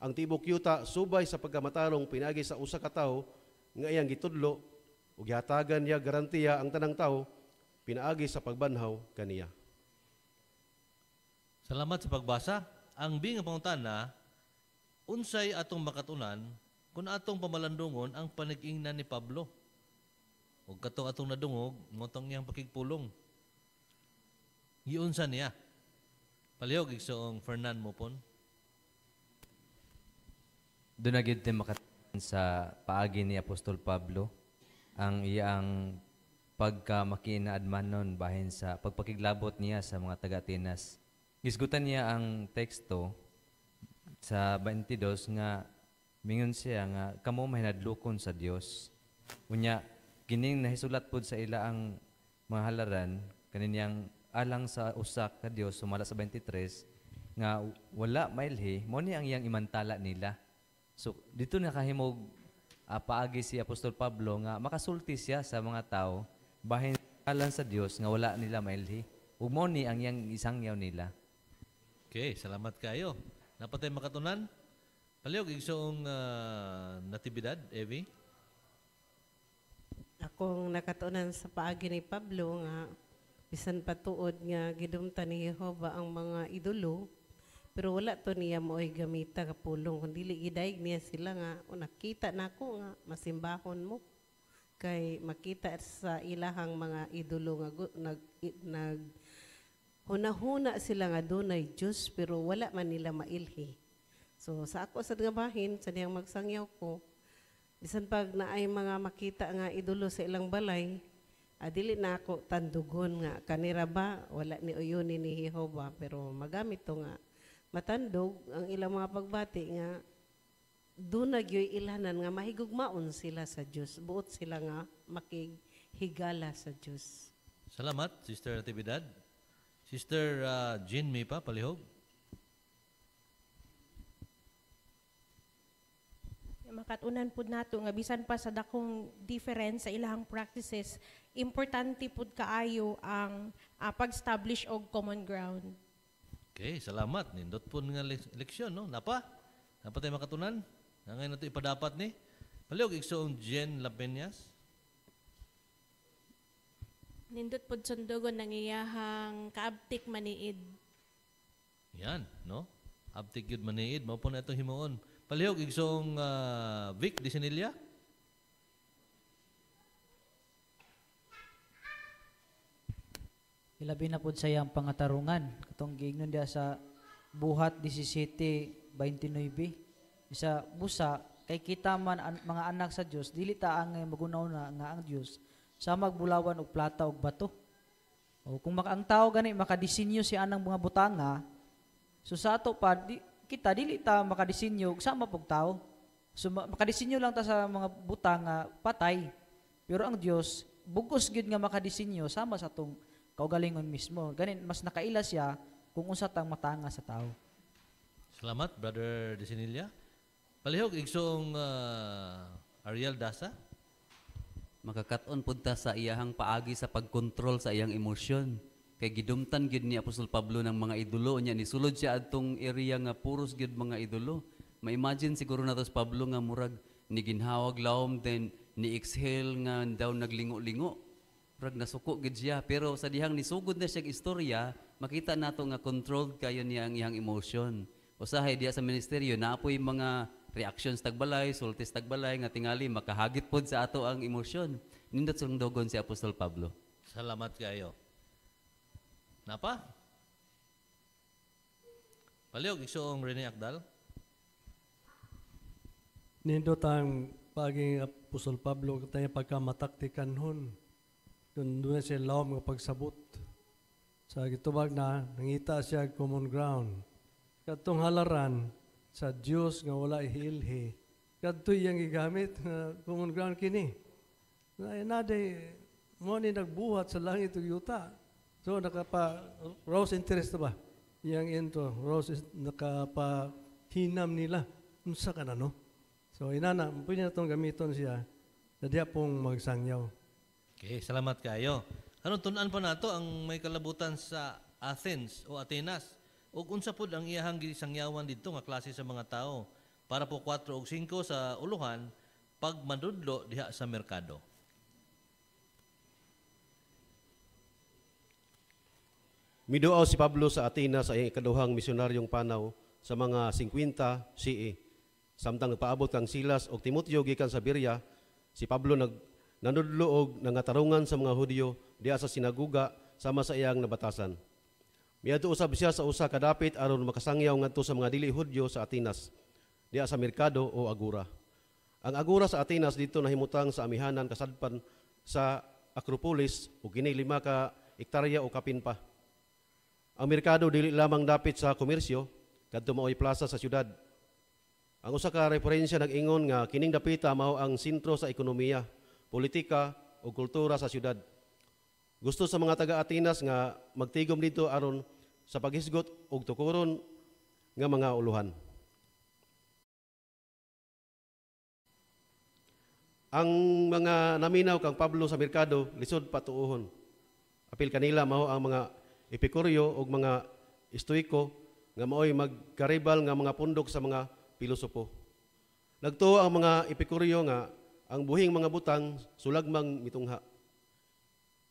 ang tibok yuta subay sa pagkamatarong pinagi sa usa ka tawo nga iyang gitudlo ug gihatagan niya garantiya ang tanang tao pinaagi sa pagbanhaw kaniya. Salamat sa pagbasa. Ang bing nga pangutana, unsay atong makatunan kung atong pamalandungon ang panag-ingnan ni Pablo. Ug katong atong nadungog, ngotong niyang pakigpulong. Giunsa niya. Palihog igsoong Fernan mo pon. Doon na gid makatunan sa paagi ni Apostol Pablo ang iyang pagkamakinaadmanon bahin sa pagpakiglabot niya sa mga taga-Atenas. Gisgutan niya ang teksto sa 22 nga mingon siya nga kamo mahinadlokon sa Dios. Unya kining nahisulat pod sa ila ang mga halaran kaninyang alang sa usak ka Dios sumala sa 23 nga wala mailhi mo ni ang iyang imantala nila. So dito nakahimog paagi si Apostol Pablo nga makasulti siya sa mga tao bahin alang sa Dios nga wala nila mailhi. Ug mo ni ang iyang isangyaw nila. Okay, salamat kayo. Napatay makatunan? Palihog igsoong Natividad, Evie. Akong nakatunan sa paagi ni Pablo nga bisan patuod nga gidumtan ni Jehova ang mga idolo, pero wala to niya mo'y gamita kapulong kundi gidaig niya sila nga nakita nako nga masimbahon mo kay makita sa ilahang mga idolo nga nag hunahuna sila nga dunay Diyos pero wala man nila mailhi. So sa ako sa nga bahin sa diyang magsangyaw ko, bisan pag naay mga makita nga idolo sa ilang balay, dili na ako tandugon nga kanira ba wala ni uyuni ni Jehova, pero magamit to nga matandog ang ilang mga pagbati nga doon nagyoy ilanan nga mahigugmaon sila sa Dios, buot sila nga makighigala sa Dios. Salamat, Sister Natividad. Sister Jean May pa, palihog. Makatunan pud nato nga bisan pa sa dakong difference sa ilahang practices, importante pud kaayo ang pag-establish og common ground. Okay, salamat. Nindot po nga leksyon, no? Napa tayo makatunan. Ngayon na ito ipadapat ni. Palihog, igsoong Jen Lapeñas. Nindot pud sundugon ng iyahang kaabtik maniid. Yan, no? Abtik yun maniid. Mao po na itong himuon. Palihog, igsoong Vic Disenilla. Ilabi na po sa iyang pangatarungan. Katong giingnon dia sa buhat 17:29. Isa busa, kay kita man mga anak sa Dios, dili ta ang magunaw na nga ang Dios sa magbulawan og plata og bato. O kung ang tao gani makadesinyo si anang mga butanga, so sa ato pa kita dili ta makadesinyo og sama pog tao. So makadesinyo lang ta sa mga butanga patay. Pero ang Dios bugos gyud nga makadesinyo sama sa tong kaugalingon mismo. Ganin mas nakaila siya kung unsa tang matanga sa tao. Salamat, Brother Disenilla. Palihog, igsoong Ariel Dasa. Makakaton pud ta sa iyahang paagi sa pagkontrol sa iyang emosyon. Kay gidumtan gid ni Apostol Pablo ng mga idolo niya, nisulod siya adtong area nga puros gid mga idolo. Ma-imagine siguro natos Pablo nga murag ni ginhawag lawom then ni exhale nga daw naglingo-lingo. Murag nasuko gid siya, pero sa dihang nisugod na siya istorya, makita nato nga controlled kayo niya ang iyang emotion. Usahay diya sa ministeryo naapoy mga reactions tagbalay, sultis tagbalay nga tingali makahagit pod sa ato ang emosyon. Nindot sa dogon si Apostol Pablo. Salamat kayo. Napa? Palihog, igsoong Rene Akdal. Nindot ang paging Apostol Pablo tayo pagkamataktikanhon. Doon siya lawom ng pagsabot. Sa gitubag na, nangita siya common ground. Katong halaran sa Diyos nga wala ihilhi. Kadto iyang gigamit nga common ground kini. Naday, mo ni nagbuhat sa langit ug yuta. So rose interest ba? Iyang into, rose nakapahinam nila. Unsa ka na, no? So inana, pwede na itong gamiton siya sa diya pong magsangyaw. Okay, salamat kayo. Anong tunan pa nato ang may kalabutan sa Athens o Atenas? O unsa pod ang iyahang gisangyawan dito nga klase sa mga tao para po 4 o 5 sa uluhan pag madudlo diha sa merkado. Miduaw si Pablo sa Atenas sa iyang ikaduhang misyonaryong panaw sa mga 50 CE. Samtang nagpaabot kang Silas o Timoteo gikan sa Berea, si Pablo nanudlo og nangatarungan sa mga Hudyo diha sa sinaguga sama sa iyang nabatasan. Miadto usab siya sa usa ka dapit aron makasangyaw ngadto sa mga dili Hudyo sa Atenas, diha sa merkado o agora. Ang agora sa Atenas dito nahimutang sa amihanan kasadpan sa Acropolis ug kini 5 ka hektarya o kapin pa. Ang merkado dili lamang dapit sa komersyo, kadto mao'y plaza sa syudad. Ang usa ka referensya nag-ingon nga kining dapita mao ang sentro sa ekonomiya, politika ug kultura sa syudad. Gusto sa mga taga-Atenas nga magtigom dito aron sa paghisgot og tukuron nga mga uluhan. Ang mga naminaw kang Pablo sa merkado lisod patuohon. Apil kanila mao ang mga Epikuryo ug mga Estoiko nga mao'y magkaribal nga mga pundok sa mga pilosopo. Nagtuo ang mga Epikuryo nga ang buhing mga butang sulagmang mitungha.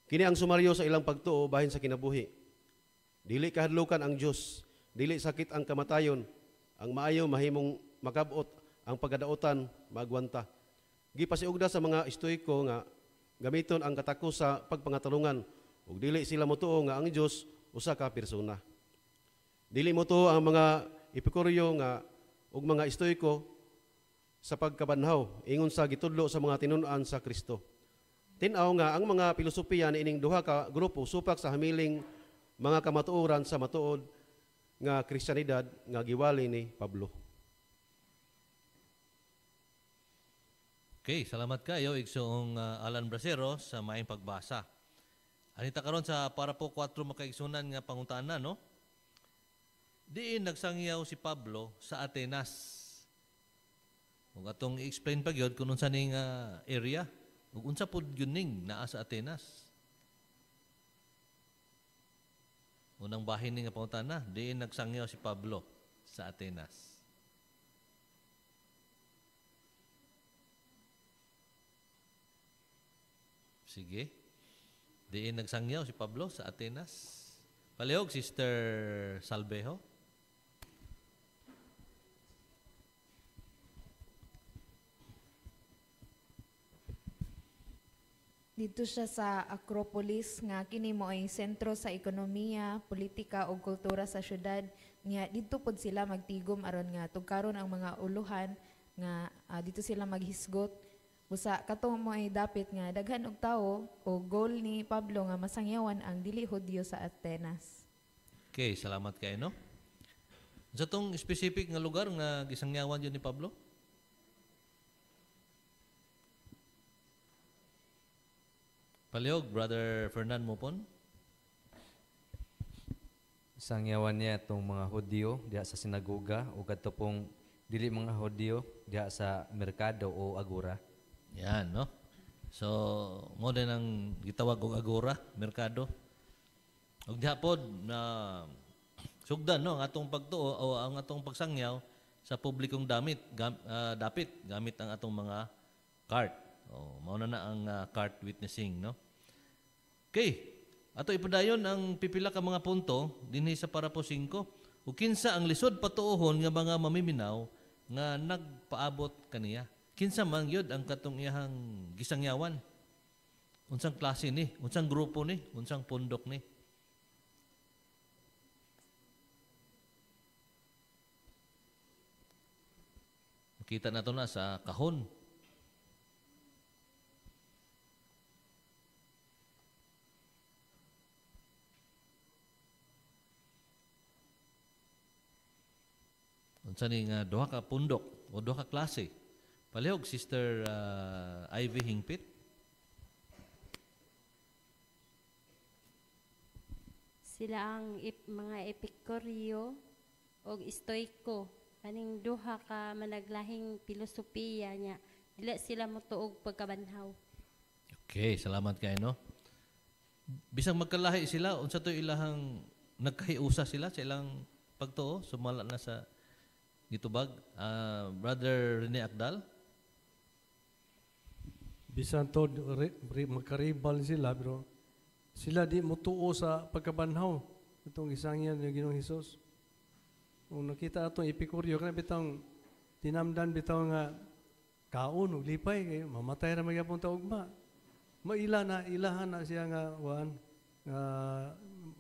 Kini ang sumaryo sa ilang pagtuo bahin sa kinabuhi. Dili kahadlukan ang Dios, dili sakit ang kamatayon, ang maayo mahimong makabot, ang pagkadautan magwanta. Gipasiugda sa mga Estoiko nga gamiton ang katakos sa pagpangatarungan ug dili sila motuo nga ang Dios usa ka persona. Dili motuo ang mga Epikuryo nga ug mga Estoiko sa pagkabanhaw ingon sa gitudlo sa mga tinun-an sa Kristo. Tin-aw nga ang mga pilosopiya ni ining duha ka grupo supak sa hamiling mga kamatuoran sa matuod nga Kristiyanidad nga giwali ni Pablo. Okay, salamat kayo, Igsoong Alan Bracero, sa maing pagbasa. Anita karon sa para po 4 makaigsunan nga pangutana, no? Diin nagsangyaw si Pablo sa Atenas. Ug atong i-explain pa gyud kung unsa ning area, ug unsa pud yun ning naa sa Atenas. Unang bahin ning nga pangutana, diin nagsangyaw si Pablo sa Atenas. Sige. Diin nagsangyaw si Pablo sa Atenas. Palihog, Sister Salvejo. Dito siya sa Acropolis nga kini mo ay sentro sa ekonomiya, politika ug kultura sa syudad. Nya dito pod sila magtigom aron nga tugkaron ang mga uluhan nga dito sila maghisgot. Busa katong mo ay dapit nga daghan og tawo o goal ni Pablo nga masangyawan ang dili Hudyo sa Atenas. Okay, salamat kayo, no? Sa tong specific nga lugar nga gisangyawan yun ni Pablo? Palihog, Brother Fernan Mupon. Sangyawan niya itong mga Hudyo diha sa sinagoga o kadto pong dili mga Hudyo diha sa merkado o agora. Yan, no? So, mo din ang gitawag og agora, merkado. Ug diha pod na sugdan, no, ang atong pagtuo o ang atong pagsangyaw sa publikong dapit gamit ang atong mga cart. Oh, mao na ang cart witnessing, no? Okay. Ato ipadayon ang pipila ka mga punto dinhi sa para po 5. Ug kinsa ang lisod patuohon nga mga mamiminaw nga nagpaabot kaniya. Kinsa man gyud ang katong iyahang gisangyawan? Unsang klase ni? Unsang grupo ni? Unsang pundok ni? Kita na to na sa kahon. Unsa ni nga duha ka pundok o duha ka klase? Palihog, Sister Ivy Hingpit. Sila ang mga Epikuryo o Stoiko. Kaning duha ka managlahing filosofiya niya. Dila sila motuog pagkabanhaw. Okay, salamat kayo, no? Bisang magkalahi sila, unsa to ilahang nagkahiusa sila sa ilang pagtuo, sumala na sa gitubag. Brother Rene Akdal. Bisan to magkaribal sila pero sila di motuo sa pagkabanhaw itong gisangyan ni Ginoong Hesus. Kung nakita atong Epikuryo kana bitang tinamdan bitaw nga kaon ug lipay kay mamatay ra magyapon ta ugma. Ilahan na siya nga nga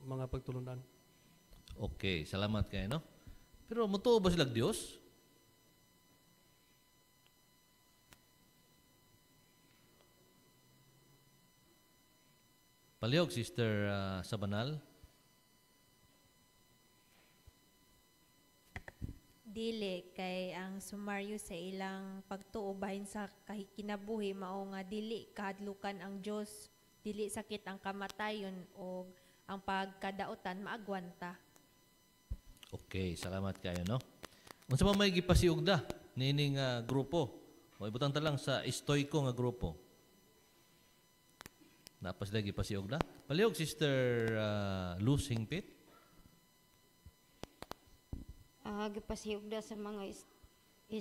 mga pagtulunan. Okay, salamat kayo, no? Pero motuo ba sila Dios? Palihog, Sister Sabanal. Dili kay ang sumaryo sa ilang pagtuo bahin sa kinabuhi mao nga dili kahadlukan ang Dios, dili sakit ang kamatayon o ang pagkadaotan maagwanta. Okay, salamat kayo, no? Unsa man may gipasiugda nining grupo? O ibutang ta lang sa Stoiko nga grupo. Napas lagi pasiugda. Palihog, Sister Luz Hingpit. Gipasiugda sa mga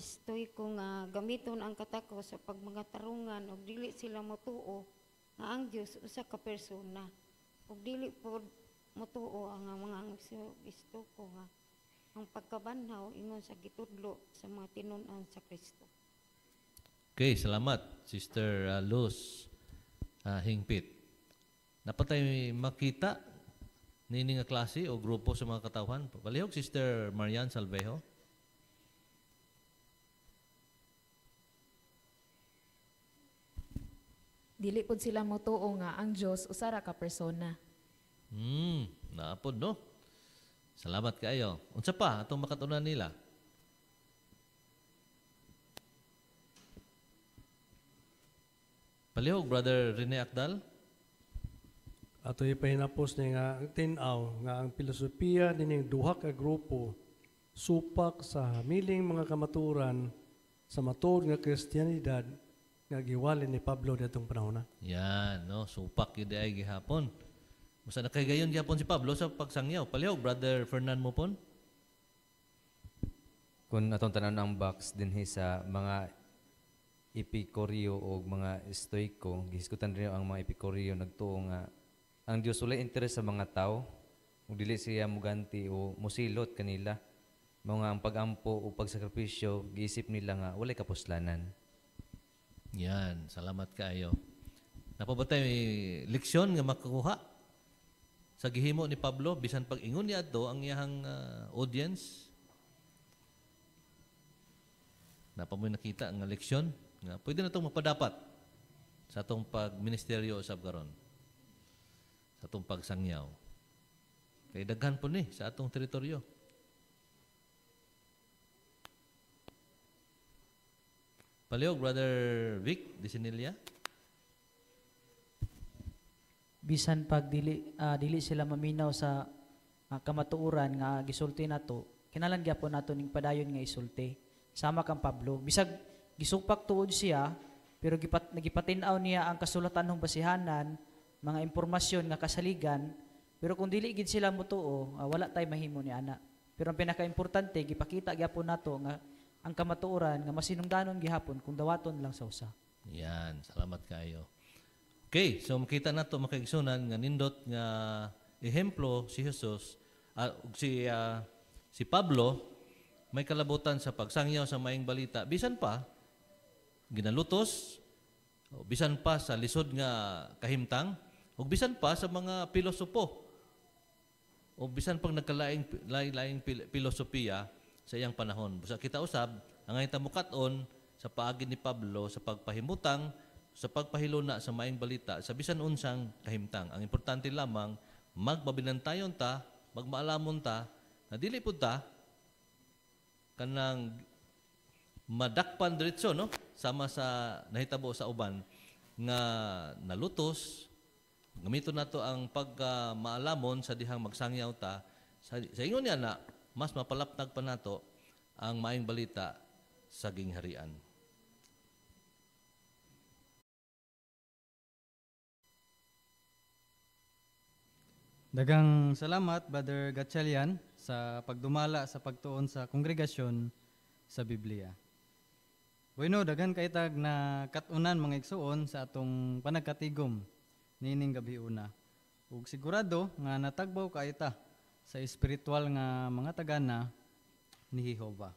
Stoiko nga gamiton ang katako sa pagmanga tarungan ug dili sila motuo nga ang Dios usa ka persona ug dili pod motuo ang mga Stoiko nga ang pagkabanhaw ingon sa gitudlo sa mga tinun-an sa Kristo. Okay, salamat, Sister Luz Hingpit. Napatay makita nini nga klase o grupo sa mga katawhan. Palihog, Sister Marian Salvejo. Dili pod sila motuo nga ang Dios usa ra ka persona. Naapod, no? Salamat kayo. Unsa pa atong makatunan nila? Palihog, Brother Rene Akdal. Ato ipahinapos niya nga ang tinaw nga ang filosofiya dining duha ka grupo supak sa miling mga kamaturan sa matuod nga Kristiyanidad nga giwali ni Pablo datong panahon na. Yan, no? Supak yun ay gihapon. Basta nakagayon gihapon si Pablo sa pagsangyaw. Palihog, Brother Fernan mo pon. Kung atong tanan ang box din sa mga Epicoreo o mga Stoico, gihisgutan rin ang mga Epicoreo nagtuo nga ang Dios walay interes sa mga tao, ug dili siya muganti o musilot kanila. Mga ang pagampo o pagsakripisyo, giisip nila nga walay kapuslanan. Yan, salamat kaayo. Napabatay leksyon nga makakuha sa gihimo ni Pablo bisan pag-ingon niya adto ang iyang audience. Napamoy nakita ang leksyon nga pwede na itong mapadapat sa atong pagministeryo usab karon. Sa atong pagsangyaw. Kay daghan po ni sa atong teritoryo. Palihog, Brother Vic Disinilia. Bisan pag dili sila maminaw sa kamatuoran nga gisulti nato, kinahanglan gyapon nato ning padayon nga isulti. Sama kang Pablo. Bisag gisupak tuod siya, pero nagipatinaw niya ang kasulatan ng basihanan, mga impormasyon nga kasaligan, pero kung dili gid sila mutuo, wala tay mahimo ni ana. Pero ang pinaka-importante gipakita gyapon nato nga ang kamatuoran nga masinungdanon gihapon kung dawaton lang sa usa. Yan, salamat kayo. Okay, so makita nato makaigsunan nga nindot nga ehemplo si Jesus si Pablo may kalabutan sa pagsangyaw sa maayong balita bisan pa ginalutos o bisan pa sa lisod nga kahimtang o bisan pa sa mga pilosopo o bisan pang nagkalaing pilosopiya sa iyang panahon. Busa kita usab ang ayong tamukat-on sa paagi ni Pablo sa pagpahimutang sa pagpahiluna sa maayong balita sa bisan unsang kahimtang. Ang importante lamang magbabinantayon ta, magmaalamon ta na dili pud ta kanang madakpan diretso no sama sa nahitabo sa uban nga nalutos gamiton nato ang pagmaalamon sa dihang magsangyaw ta sa ingon niya na mas mapalaptag pa nato ang maayong balita sa gingharian. Dagang salamat, Brother Gatchalian, sa pagdumala sa pagtuon sa kongregasyon sa Biblia. Bueno, dagan kaitag na katunan mga igsuon sa atong panagkatigom nining gabi una. Ug sigurado nga natagbaw kaita sa espiritual nga mga tagana ni Jehova.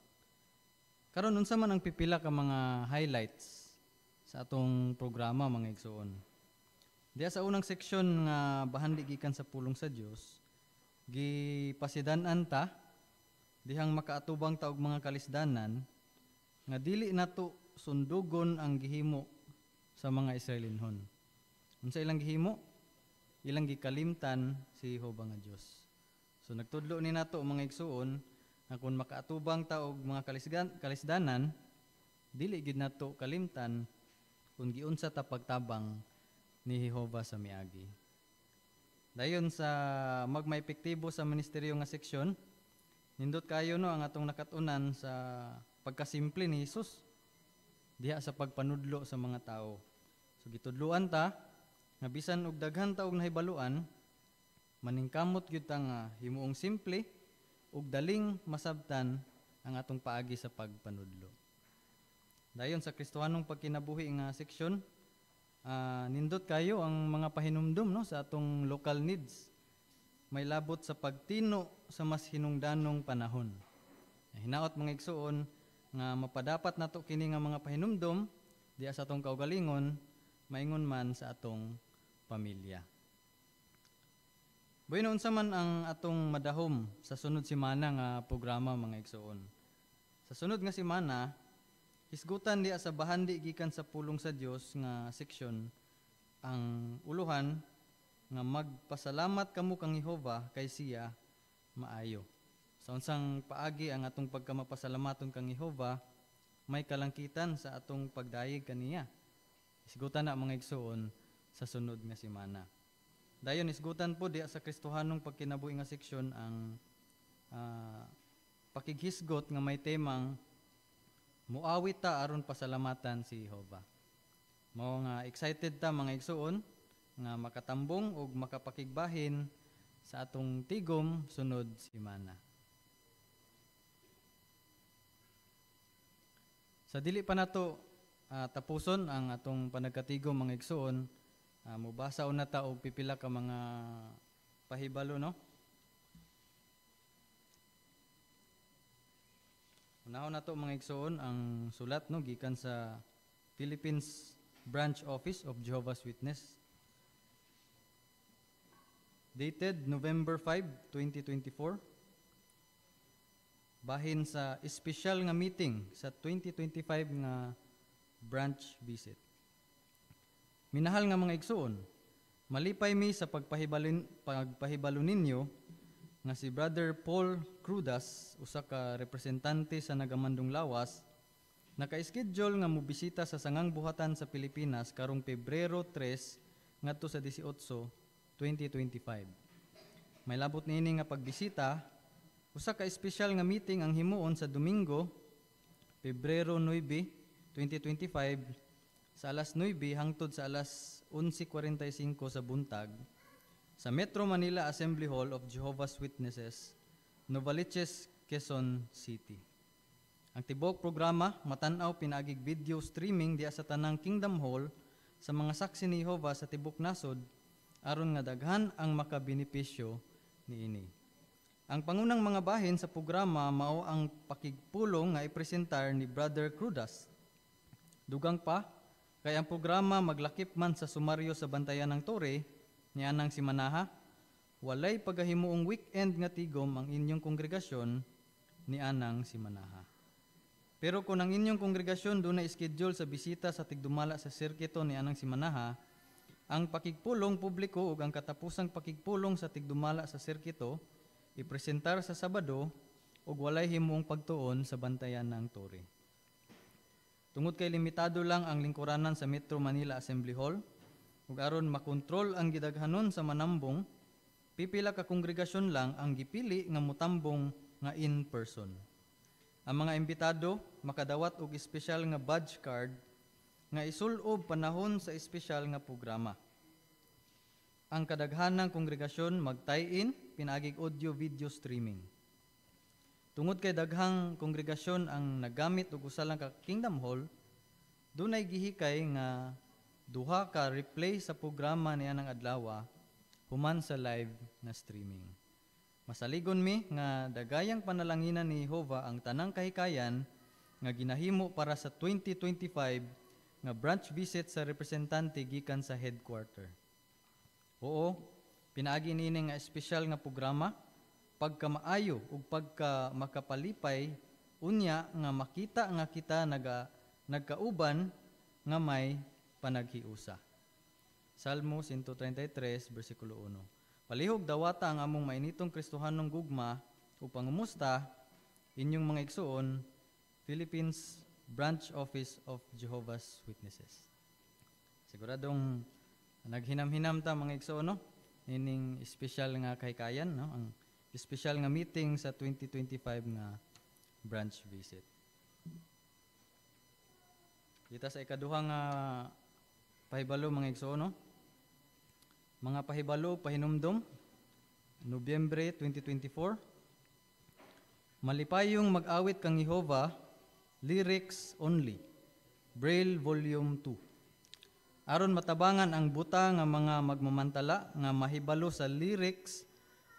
Karon unsa man ang pipila ka mga highlights sa atong programa mga igsuon. Diya sa unang seksyon nga bahandi gikan sa pulong sa Dios, gipasidan-an ta dihang makaatubang ta og mga kalisdanan nga dili nato sundugon ang gihimo sa mga Israelinhon. Unsa ilang gihimo? Ilang gikalimtan si Jehova nga Dios. So nagtudlo ni nato mga igsuon nga kung makaatubang ta og mga kalisdanan, dili gid nato kalimtan kung giunsa ta pagtabang ni Jehova sa miagi. Dayon sa magmaepektibo sa ministeryo nga seksyon, nindot kayo no ang atong nakatunan sa pagkasimple ni Jesus diha sa pagpanudlo sa mga tao. So gitudloan ta nga bisan og daghan ta og nahibaluan, maningkamot gyud ta nga himuong simple ug daling masabtan ang atong paagi sa pagpanudlo. Dayon sa Kristohanong pagkinabuhi nga seksyon, nindot kayo ang mga pahinumdum no sa atong local needs. May labot sa pagtino sa mas hinungdanong panahon. Hinaot mga igsuon nga mapadapat nato kini nga mga pahinumdum diya sa atong kaugalingon maingon man sa atong pamilya. Bueno, unsa man ang atong madahom sa sunod semana nga programa mga igsuon. Sa sunod nga semana, hisgutan diya sa bahandi gikan sa pulong sa Dios nga seksyon ang uluhan nga magpasalamat kamo kang Jehova kay siya maayo. Sa unsang paagi ang atong pagkamapasalamaton kang Jehova, may kalangkitan sa atong pagdayeg kaniya. Isgutan na mga igsoon sa sunod nga semana. Dayon isgutan po diya sa Kristohanong pagkinabuhi nga seksyon ang pakighisgot nga may temang muawit ta aron pasalamatan si Jehova. Mao nga excited ta mga igsoon nga makatambong ug makapakigbahin sa atong tigom sunod semana. Sa dili pa nato tapuson ang atong panagkatigom mga igsoon, mubasa una ta og pipila ka mga pahibalo, no? Unahon nato mga igsoon ang sulat, no, gikan sa Philippines Branch Office of Jehovah's Witness, dated November 5, 2024. Bahin sa espesyal nga meeting sa 2025 nga branch visit. Minahal nga mga igsoon, malipay mi sa pagpahibalo ninyo nga si Brother Paul Crudas, usa ka representante sa Nagamandong Lawas, naka-schedule nga mobisita sa sangang buhatan sa Pilipinas karong Pebrero 3 ngadto sa 18, 2025. May labot niini nga pagbisita, usa ka espesyal nga meeting ang himuon sa Domingo, Pebrero 9, 2025, sa alas 9 hangtod sa alas 11:45 sa buntag, sa Metro Manila Assembly Hall of Jehovah's Witnesses, Novaliches, Quezon City. Ang tibok programa matanaw pinaagig video streaming diya sa tanang Kingdom Hall sa mga saksi ni Jehovah sa tibok nasod aron nga daghan ang makabenepisyo niini. Ang pangunang mga bahin sa programa mao ang pakigpulong nga ipresentar ni Brother Crudas. Dugang pa kay ang programa maglakip man sa sumaryo sa bantayan ng tore ni anang simanaha, walay pagahimuong weekend nga tigom ang inyong kongregasyon ni anang simanaha. Pero kung ang inyong kongregasyon doon na schedule sa bisita sa tigdumala sa sirkito ni anang simanaha, ang pakigpulong publiko ug ang katapusang pakigpulong sa tigdumala sa sirkito ipresentar sa Sabado ug walay himuong pagtuon sa bantayan ng tore. Tungod kay limitado lang ang lingkuranan sa Metro Manila Assembly Hall, ug aron makontrol ang gidaghanon sa manambong, pipila ka kongregasyon lang ang gipili nga mutambong nga in person. Ang mga imbitado makadawat og espesyal nga badge card nga isulob panahon sa espesyal nga programa. Ang kadaghanang kongregasyon mag-tie-in pinaagig audio-video streaming. Tungod kay daghang kongregasyon ang nagamit og usa lang ka Kingdom Hall, dunay gihikay nga duha ka replay sa programa niya ng adlaw human sa live na streaming. Masaligon mi nga dagayang panalanginan ni Jehovah ang tanang kahikayan nga ginahimo para sa 2025 nga branch visit sa representante gikan sa headquarter. Oo, pinaagi niini nga espesyal nga programa, pagkamaayo ug pagka makapalipay, unya nga makita nga kita nagkauban nga may panaghiusa. Salmo 133, versikulo 1. Palihog dawata ang among mainitong Kristohanong gugma o pangumusta inyong mga igsoon, Philippines Branch Office of Jehovah's Witnesses. Siguradong naghinam-hinam ta mga igsoon, no? Ining espesyal nga kahikayan, no? Ang espesyal nga meeting sa 2025 nga branch visit. Kita sa ikaduha nga pahibalo mga igsoon, no? Mga pahibalo pahinumdom, Nobyembre 2024. Malipayong mag-awit kang Jehovah, lyrics only, Braille Volume 2. Aron matabangan ang buta nga mga magmamantala nga mahibalo sa lyrics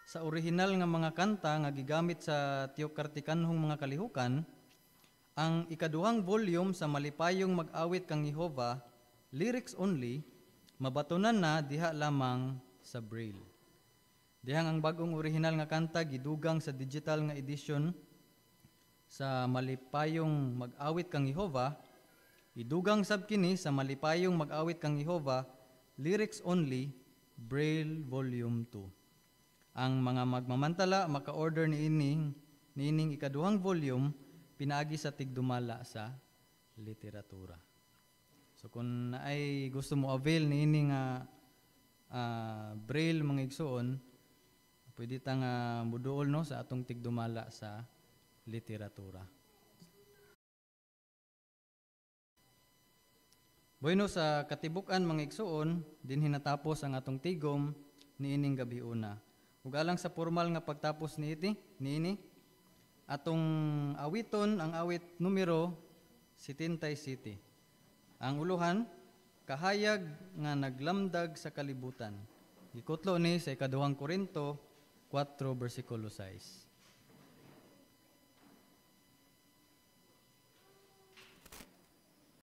sa orihinal nga mga kanta nga gigamit sa tiyukartikanhong mga kalihukan, ang ikaduhang volume sa Malipayong mag-awit kang Jehovah, lyrics only, mabatunan na diha lamang sa Braille. Dihang ang bagong orihinal nga kanta gidugang sa digital nga edition sa Malipayong mag-awit kang Jehovah, idugang sab kini sa Malipayong mag-awit kang Jehovah, lyrics only, Braille Volume 2. Ang mga magmamantala maka-order niining ikaduhang volume pinaagi sa tigdumala sa literatura. So kung ay gusto mo avail ni ini nga braille mga igsuon, pwede ta nga muduol no sa atong tigdumala sa literatura. Bueno, sa katibukan mga igsuon, din hinatapos ang atong tigom niining gabi una. Ug alang sa formal nga pagtapos niini, atong awiton ang awit numero 77. Ang uluhan, kahayag nga naglamdag sa kalibutan. Gikutlo ni sa ikaduhang Korinto 4 versikulo 6.